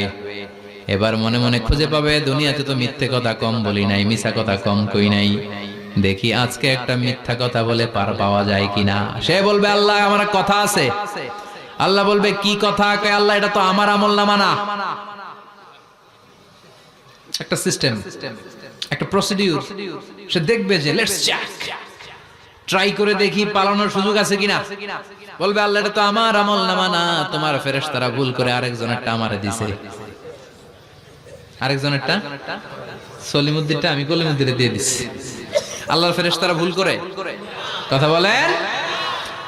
এবার মনে মনে খুঁজে পাবে দুনিয়াতে তো মিথ্যে কথা কম বলি নাই, মিছা কথা কম কই নাই, দেখি আজকে একটা মিথ্যা কথা বলে পার পাওয়া যায় কিনা। সে বলবে আল্লাহ আমার কথা আছে। আল্লাহ বলবে কি কথা? কয় আল্লাহ এটা তো আমার আমলনামা না। একটা সিস্টেম, একটা প্রসিডিউর। সে দেখবে যে লেটস চেক, ট্রাই করে দেখি পালানোর সুযোগ আছে কিনা। বলবে আল্লাহ এটা তো আমার আমলনামা না, তোমার ফেরেশতারা ভুল করে আরেকজনেরটা আমারে দিছে। আরেকজনেরটা সলিমুদ্দিনটা আমি কলিমুদ্দিনে দিয়ে দিচ্ছি। আল্লাহর ফেরেশতারা ভুল করে কথা বলেন।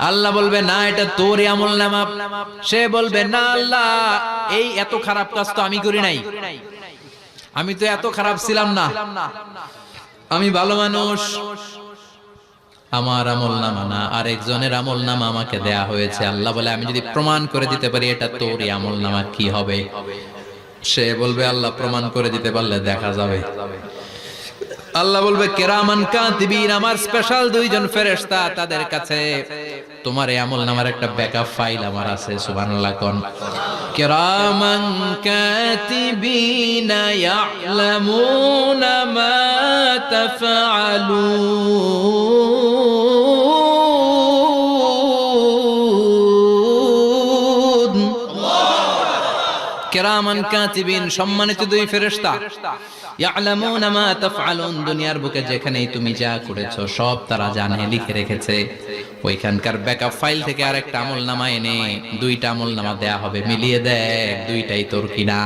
আল্লাহ বলবে না এটা তোর আমল নামা। সে বলবে না আল্লাহ, এই এত খারাপ কাজ তো আমি করি নাই, আমি তো এত খারাপ ছিলাম না, আমি ভালো মানুষ। আমার আমল নামা না, আরেকজনের আমল নামা আমাকে দেয়া হয়েছে। আল্লাহ বলে আমি যদি প্রমাণ করে দিতে পারি এটা তোরই আমল নামা, কি হবে? সে বলবে আল্লাহ প্রমাণ করে দিতে পারলে দেখা যাবে। আল্লাহ বলবে কিরামান কাতিবিন, আমার স্পেশাল দুইজন ফেরেশতা, তাদের কাছে তোমার এই আমল নামার একটা ব্যাকআপ ফাইল আমার আছে। সুবহানাল্লাহ কোন। কিরামান কাতিবিন ইয়ালামুনা মা তাফআলুন। কিরামান কাতিবিন, সম্মানিত দুই ফেরেশতা, ইয়ালামুনা মা তাফআলুন, দুনিয়ার বুকে যেখানেই তুমি যা করেছো সব তারা জানে, লিখে রেখেছে। ওইখানকার ব্যাকআপ ফাইল থেকে আরেকটা আমলনামা এনে দুইটা আমলনামা দেয়া হবে, মিলিয়ে দেখ দুইটাই তোর কিনা।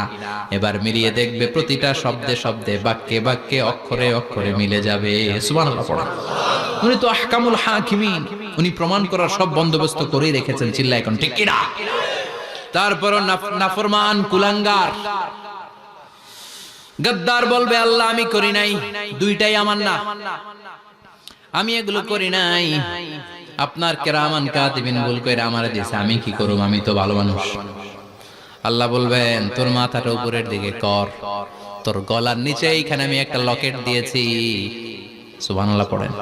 এবার মিলিয়ে দেখবে প্রতিটা শব্দে শব্দে, বাক্যে বাক্যে, অক্ষরে অক্ষরে মিলে যাবে। সুবহানাল্লাহ পড়া। উনি তো আহকামুল হাকিমিন, উনি প্রমাণ করার সব বন্দোবস্ত করেই রেখেছেন। চিল্লা এখন ঠিক কিনা? তারপরও নাফরমান কুলাঙ্গার গদ্দার বলবে আল্লাহ আমি করি নাই, দুইটাই আমার না, আমি এগুলো করি নাই। আপনার কিরামান কাতিবিন ভুল কইরা আমারে দিয়েছে, আমি কি করব, আমি তো ভালো মানুষ। আল্লাহ বলবেন তোর মাথাটা উপরের দিকে কর, তোর গলার নিচে এইখানে আমি একটা লকেট দিয়েছি। সুবহানাল্লাহ পড়েন।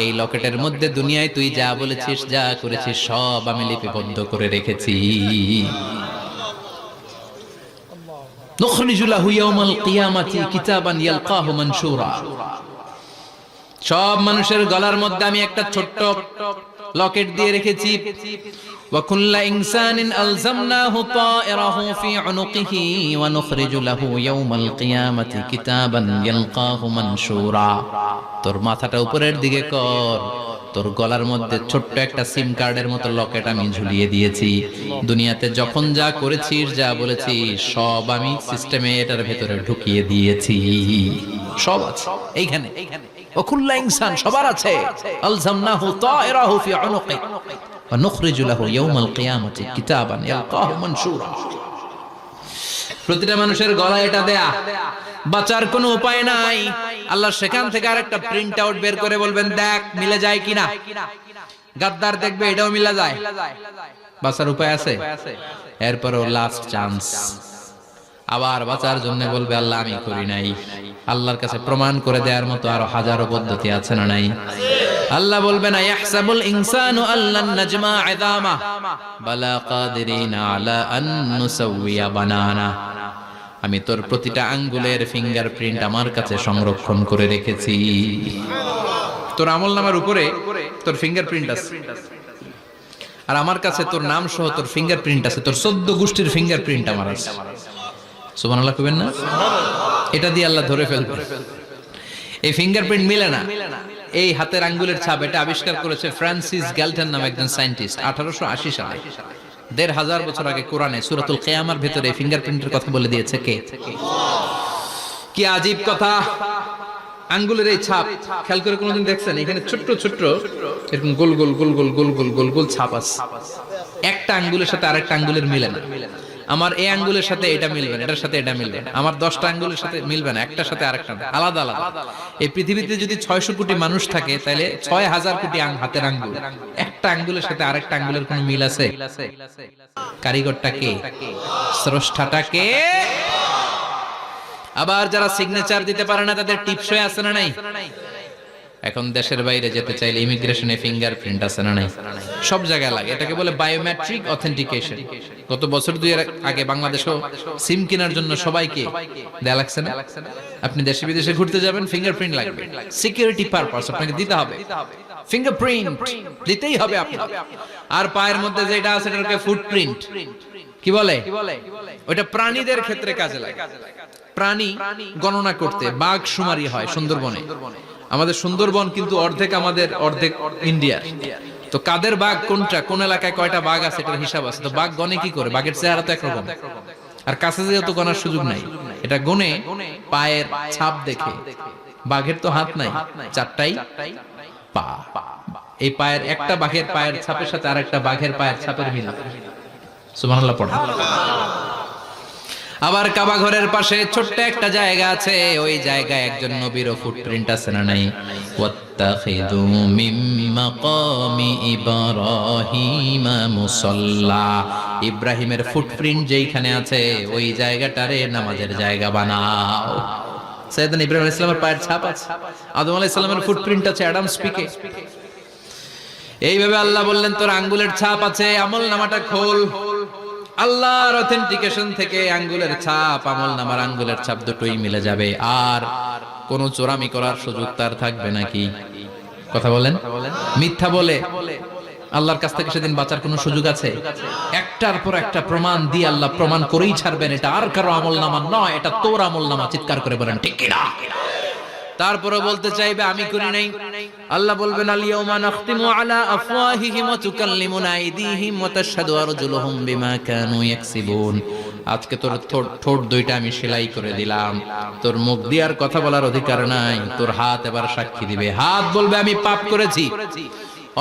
এই লকেটের মধ্যে দুনিয়ায় তুই যা বলেছিস, যা করেছিস সব আমি লিপিবদ্ধ করে রেখেছি। নুখরিজু লাহু ইয়াওমাল কিয়ামাতি কিতাবান ইয়ালকাহু মানশুরা। সব মানুষের গলার মধ্যে আমি একটা ছোট্ট লকেট দিয়ে রেখেছি। ওয়া কুল্লা ইনসানিন আলজামনাহু তায়রাহু ফি উনুকিহি ওয়া নুখরিজু লাহু ইয়াওমাল কিয়ামাতি কিতাবান ইয়ালকাহু মানশুরা। তোর মাথাটা উপরের দিকে কর, তোর গলার মধ্যে ছোট্ট একটা সিম কার্ডের মতো লকেট আমি ঝুলিয়ে দিয়েছি। দুনিয়াতে যখন যা করেছিস, যা বলেছিস সব আমি সিস্টেমে এটার ভেতরে ঢুকিয়ে দিয়েছি, সব আছে এইখানে। ওকুল্লা ইনসান, সবার আছে। আলজামনাহু তায়রাহু ফি উনুকি ওয়া নুখরিজু লাহু ইয়াওমাল কিয়ামাতি কিতাবান ইয়ালকাহু মানশুরা। প্রতিটা মানুষের গলায় এটা দেয়া, বাঁচার কোনো উপায় নাই। আল্লাহ সেখান থেকে আরেকটা প্রিন্ট আউট বের করে বলবেন দেখ মিলে যায় কিনা। গাদ্দার দেখবে এটাও মিলে যায়, বাঁচার উপায় আছে। এরপরও লাস্ট চান্স, আবার বাঁচার জন্য বলবে আল্লাহ আমি করি নাই। আল্লাহর কাছে প্রমাণ করে দেওয়ার মতো আরো হাজারো পদ্ধতি আছে না নাই? আল্লাহ বলবেন ইয়াহসাবুল ইনসানু আল্লান নাজমা ইযামা বালা কাদিরিনা আলা আন নুসাউইয়া বানানা। আমি তোর প্রতিটা আঙ্গুলের ফিঙ্গারপ্রিন্ট আমার কাছে সংরক্ষণ করে রেখেছি। তোর আমলনামার উপরে তোর ফিঙ্গারপ্রিন্ট আছে, আর আমার কাছে তোর নাম সহ তোর ফিঙ্গারপ্রিন্ট আছে, তোর 14 গোষ্ঠীর ফিঙ্গারপ্রিন্ট আমার আছে। সুবহানাল্লাহ কইবেন না? এটা দিয়ে আল্লাহ ধরে ফেলবে। এই ফিঙ্গারপ্রিন্ট মিলে না, এই হাতের আঙ্গুলের ছাপ, এটা আবিষ্কার করেছে ফ্রান্সিস গ্যালটন নামে একজন সায়েন্টিস্ট 1880 সালে। 1500 বছর আগে কোরআনে সূরাতুল কিয়ামার ভিতরে ফিঙ্গারপ্রিন্টের কথা বলে দিয়েছে কে? কি আজীব কথা! আঙ্গুলের এই ছাপ খেয়াল করে কোনোদিন দেখছেন? এখানে ছোট্ট ছোট্ট এরকম গোল গোল গোল গোল গোল গোল গোল গোল ছাপ আছে। একটা আঙ্গুলের সাথে আরেকটা আঙ্গুলের মিলে না। আমার এই আঙ্গুলের সাথে এটা মিলবে না, এটার সাথে এটা মিলবে না। আমার 10টা আঙ্গুলের সাথে মিলবে না, একটার সাথে আরেকটা আলাদা আলাদা। এই পৃথিবীতে যদি 600 কোটি মানুষ থাকে তাহলে 6000 কোটি হাতের আঙ্গুল, একটা আঙ্গুলের সাথে আরেকটা আঙ্গুলের কোনো মিল আছে? কারিগরটা কে? স্রষ্টাটা কে? আবার যারা সিগনেচার দিতে পারে না তাদের টিপসই আছে না নাই? এখন দেশের বাইরে যেতে চাইলে ইমিগ্রেশনে ফিঙ্গারপ্রিন্ট আছে না নাই? সব জায়গায় লাগে, এটাকে বলে বায়োমেট্রিক অথেন্টিকেশন। গত বছর 2 আগে বাংলাদেশও সিম কেনার জন্য সবাইকে দেয়া লাগছে না? আপনি দেশে বিদেশে ঘুরতে যাবেন, ফিঙ্গারপ্রিন্ট লাগবে, সিকিউরিটি পারপাস আপনাকে দিতে হবে, ফিঙ্গারপ্রিন্ট দিতেই হবে আপনার। আর পায়ের মধ্যে যেটা আছে এটাকে ফুটপ্রিন্ট কি বলে? ওটা প্রাণীদের ক্ষেত্রে কাজে লাগে। প্রাণী গণনা করতে বাঘ শুমারি হয় সুন্দরবনে। আমাদের সুন্দরবন কিন্তু অর্ধেক আমাদের, অর্ধেক ইন্ডিয়ার। তো কাদের বাঘ কোনটা, কোন এলাকায় কয়টা বাঘ আছে এটার হিসাব আছে। তো বাঘ গনে কি করে? বাঘের চেহারা তো একরকম, আর কাছে যেহেতু গনার সুযোগ নাই, এটা গনে পায়ের ছাপ দেখে। বাঘের তো হাত নাই, 4টাই পা। এই পায়ের একটা বাঘের পায়ের ছাপের সাথে আরেকটা বাঘের পায়ের ছাপের মিল। সুবহানাল্লাহ পড়া। আবার কাবা ঘরের পাশে ছোট্ট একটা জায়গা আছে, ওই জায়গায় একজন নবীরও ফুটপ্রিন্ট আছে না নাই? ওয়াত্তাখিযু মিন মাকামি ইব্রাহিমা মুসাল্লা, ইব্রাহিমের ফুটপ্রিন্ট যেইখানে আছে ওই জায়গাটারে নামাজের জায়গা বানাও। সাইয়েদনা ইব্রাহিম আলাইহিস সালামের পায়ের ছাপ আছে, আদম আলাইহিস সালামের ফুটপ্রিন্ট আছে অ্যাডামস পিকে। এইভাবে আল্লাহ বললেন তোর আঙ্গুলের ছাপ আছে, আমল নামাটা খোল। আল্লাহর অথেন্টিকেশন থেকে আঙ্গুলের ছাপ, আমল নামার আঙ্গুলের ছাপ দুটোই মিলে যাবে, আর কোন চোরামি করার সুযোগ তার থাকবে নাকি? কথা বলেন। মিথ্যা বলে আল্লাহর কাছ থেকে সেদিন বাঁচার কোনো সুযোগ আছে? একটার পর একটা প্রমাণ দিয়ে আল্লাহ প্রমাণ করেই ছাড়বেন, এটা আর কারো আমল নামা নয়, এটা তোর আমল নামা। চিৎকার করে বলেন ঠিক কিনা? তারপরে বলতে চাইবে আমি করি নাই। আল্লাহ বলবেন আল-ইয়াউমা নাখতিমু আলা আফওয়াহিহিম ওয়া তুকাল্লিমুনা আইদিহিম ওয়া তাশহাদু আরজুলুহুম বিমা কানু ইয়াকসিবুন। আজকে তোর ঠোঁট দুইটা আমি সেলাই করে দিলাম, তোর মুখ দিয়ে আর কথা বলার অধিকার নাই, তোর হাত এবার সাক্ষী দিবে। হাত বলবে আমি পাপ করেছি,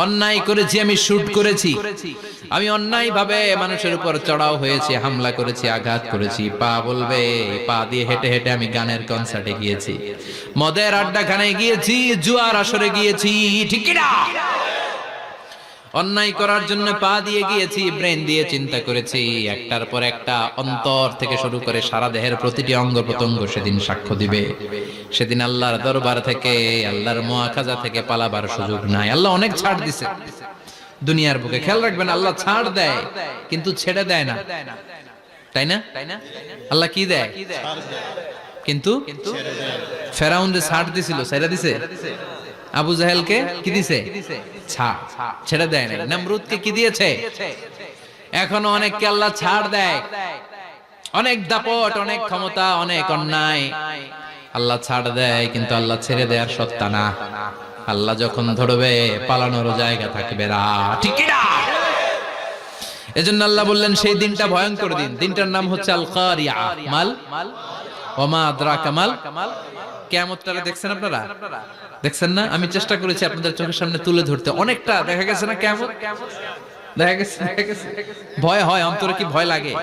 অন্যায় করেছি, আমি শুট করেছি, আমি অন্যায় ভাবে মানুষের উপর চড়াও হয়েছি, হামলা করেছি, আঘাত করেছি। পা বলবে, পা দিয়ে হেঁটে হেঁটে আমি গানের কনসার্টে গিয়েছি, মদের আড্ডাখানায় গিয়েছি, জুয়ার আসরে গিয়েছি, ঠিক কি না? অন্যায় করার জন্য পা দিয়ে গিয়েছি, ব্রেন দিয়ে চিন্তা করেছি। একটার পর একটা অন্তর থেকে শুরু করে সারা দেহের প্রতিটি অঙ্গ প্রত্যঙ্গ সেদিন সাক্ষ্য দিবে। সেদিন আল্লাহর দরবার থেকে, আল্লাহর মুআখাজা থেকে পালাবার সুযোগ নাই। আল্লাহ অনেক ছাড় দিছে দুনিয়ার বুকে। খেয়াল রাখবেন, আল্লাহ ছাড় দেয় কিন্তু ছেড়ে দেয় না, তাই না? আল্লাহ কি দেয় কিন্তু ফেরাউনরে ছাড় দিছিল, ছেড়ে দিছে। আবু জাহেলকে কি দিছে? ছাড়, ছেড়ে দেয় না। নমরুদকে কি দিয়েছে? এখনো অনেককে আল্লাহ ছাড় দেয়। অনেক দাপট, অনেক ক্ষমতা, অনেক অন্যায় আল্লাহ ছাড় দেয়, কিন্তু আল্লাহ ছেড়ে দেওয়ার সত্তা না। আল্লাহ যখন ধরবে পালানোর জায়গা থাকবে না, ঠিক কি না? এজন্য আল্লাহ বললেন সেই দিনটা ভয়ঙ্কর দিন। দিনটার নাম হচ্ছে আল কারিয়া। মাল ওমা আদরাকা মাল। কিয়ামতটা দেখছেন আপনারা? দেখছেন না? আমি চেষ্টা করেছি আপনাদের চোখের সামনে তুলে ধরতে। অনেকটা দেখা গেছে না কিয়ামত? দেখা গেছে। ভয় হয়, অন্তরে কি ভয় লাগে?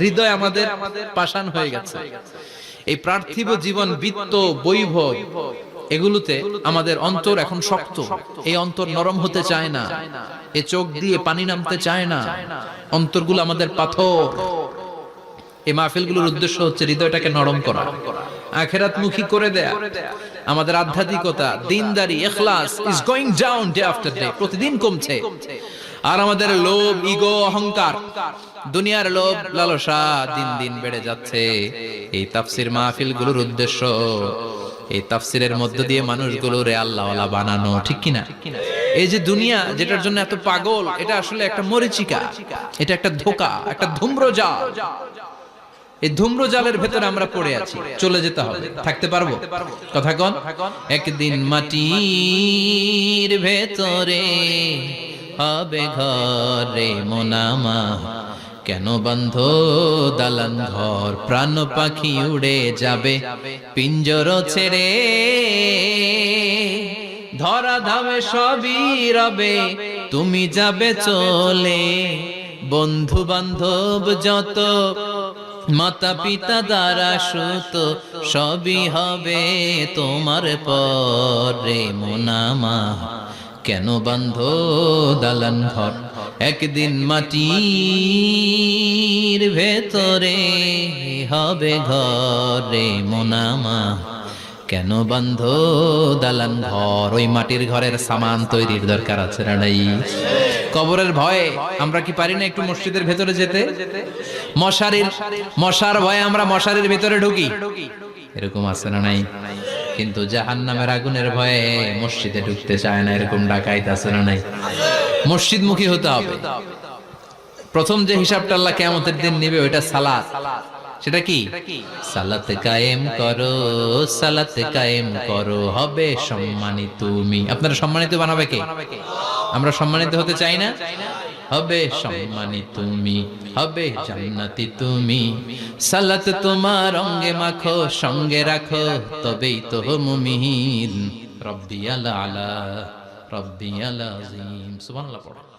হৃদয় আমাদের পাষাণ হয়ে গেছে। এই পার্থিব জীবন, বিত্ত, বৈভব, এগুলোতে আমাদের অন্তর এখন শক্ত। এই অন্তর নরম হতে চায় না, এই চোখ দিয়ে পানি নামতে চায় না, অন্তরগুলো আমাদের পাথর। এই মাহফিলগুলোর উদ্দেশ্য হচ্ছে হৃদয়টাকে নরম করা, আখিরাতমুখী করে দেয়া। আমাদের আধ্যাত্মিকতা, দিনদারি, ইখলাস is going down day after day, প্রতিদিন কমছে। আর আমাদের লোভ, ইগো, অহংকার, দুনিয়ার লোভ, লালসা দিন দিন বেড়ে যাচ্ছে। এই তাফসীর মাহফিলগুলোর উদ্দেশ্য এই তাফসীরের মধ্য দিয়ে মানুষগুলোরে আল্লাহওয়ালা বানানো, ঠিক কিনা? এই যে দুনিয়া যেটার জন্য এত পাগল, এটা আসলে একটা মরিচিকা, এটা একটা ধোঁকা, একটা ধূম্রজাল। এই ধূম্রজালের ভেতরে আমরা পড়ে আছি, চলে যেতে হবে। থাকতে পারবো? কথা কন। একদিন মাটির ভেতরে হবে ঘরে মোনামা, কেন বন্ধ দালান ঘর, প্রাণ পাখি উড়ে যাবে পিঞ্জর ছেড়ে, ধরা ধামে সবই রবে, তুমি যাবে চলে, বন্ধু বান্ধব যত, মাতা পিতা দ্বারা সুত, সবই হবে তোমার পরে মোনামা, কেন বন্ধ দালান ঘর, একদিন মাটির ভেতরে হবে ঘরে মোনামা, কেন বন্ধ দালান ঘর। ওই মাটির ঘরের সামান তৈরির দরকার আছে না নাই? কবরের ভয়ে আমরা কি পারি না একটু মসজিদের ভেতরে যেতে? মশার ভয়ে আমরা মশারির ভেতরে ঢুকি, এরকম আছে না নাই? কিন্তু জাহান্নামের আগুনের ভয়ে মসজিদে ঢুকতে চায় না, এরকম ডাকাইত আছে না নাই? মসজিদমুখী হতে হবে। প্রথম যে হিসাবটা আল্লাহ কিয়ামতের দিন নেবে ওইটা সালাত। সেটা কি? সালাত কায়েম করো, সালাত কায়েম করো, হবে সম্মানিত তুমি। আপনারা সম্মানিত বানাবে কে? আমরা সম্মানিত হতে চাই না? হবে সম্মানিত তুমি, হবে জান্নাতি তুমি, সালাত তোমার অঙ্গে মাখো, সঙ্গে রাখো, তবেই তো মুমিন। রব্বিয়াল আলা রাব্বিয়াল আযীম। সুবহানাল্লাহ পড়ো।